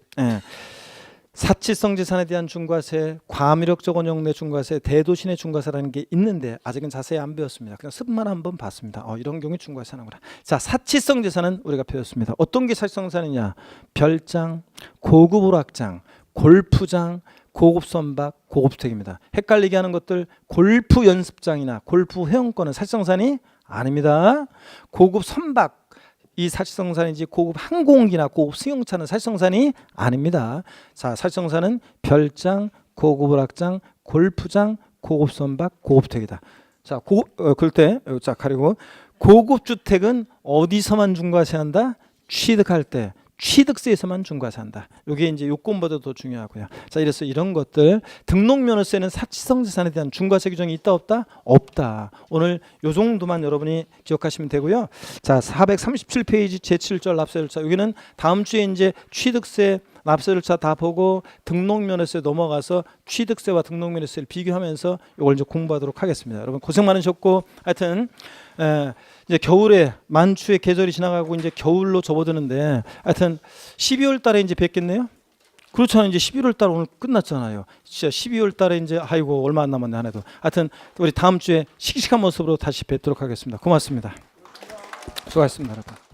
사치성 재산에 대한 중과세, 과미력적 원형 내 중과세, 대도시 내 중과세라는 게 있는데 아직은 자세히 안 배웠습니다. 그냥 습만 한번 봤습니다. 이런 경우에 중과세하는구나. 자, 사치성 재산은 우리가 배웠습니다. 어떤 게 사치성 재산이냐? 별장, 고급 오락장, 골프장, 고급 선박, 고급 주택입니다. 헷갈리게 하는 것들 골프 연습장이나 골프 회원권은 사치성산이 아닙니다. 고급 선박 이 사치성산이지 고급 항공기나 고급 승용차는 사치성산이 아닙니다. 자, 사치성산은 별장, 고급 오락장, 골프장, 고급 선박, 고급 주택이다. 자, 그럴 때 자, 가리고 고급 주택은 어디서만 중과세한다? 취득할 때 취득세에서만 중과세한다. 이게 이제 요건보다 더 중요하고요. 자, 이래서 이런 것들 등록면허세는 사치성 재산에 대한 중과세 규정이 있다 없다? 없다. 오늘 요 정도만 여러분이 기억하시면 되고요. 자, 437페이지 제7절 납세절차. 여기는 다음 주에 이제 취득세 납세절차 다 보고 등록면허세 넘어가서 취득세와 등록면허세를 비교하면서 이걸 이제 공부하도록 하겠습니다. 여러분 고생 많으셨고 하여튼 이제 겨울에 만추의 계절이 지나가고 이제 겨울로 접어드는데 하여튼 12월 달에 이제 뵙겠네요. 그렇잖아요. 이제 11월 달 오늘 끝났잖아요. 진짜 12월 달에 이제 아이고 얼마 안 남았네 한 해도. 하여튼 우리 다음 주에 씩씩한 모습으로 다시 뵙도록 하겠습니다. 고맙습니다. 수고하셨습니다, 여러분.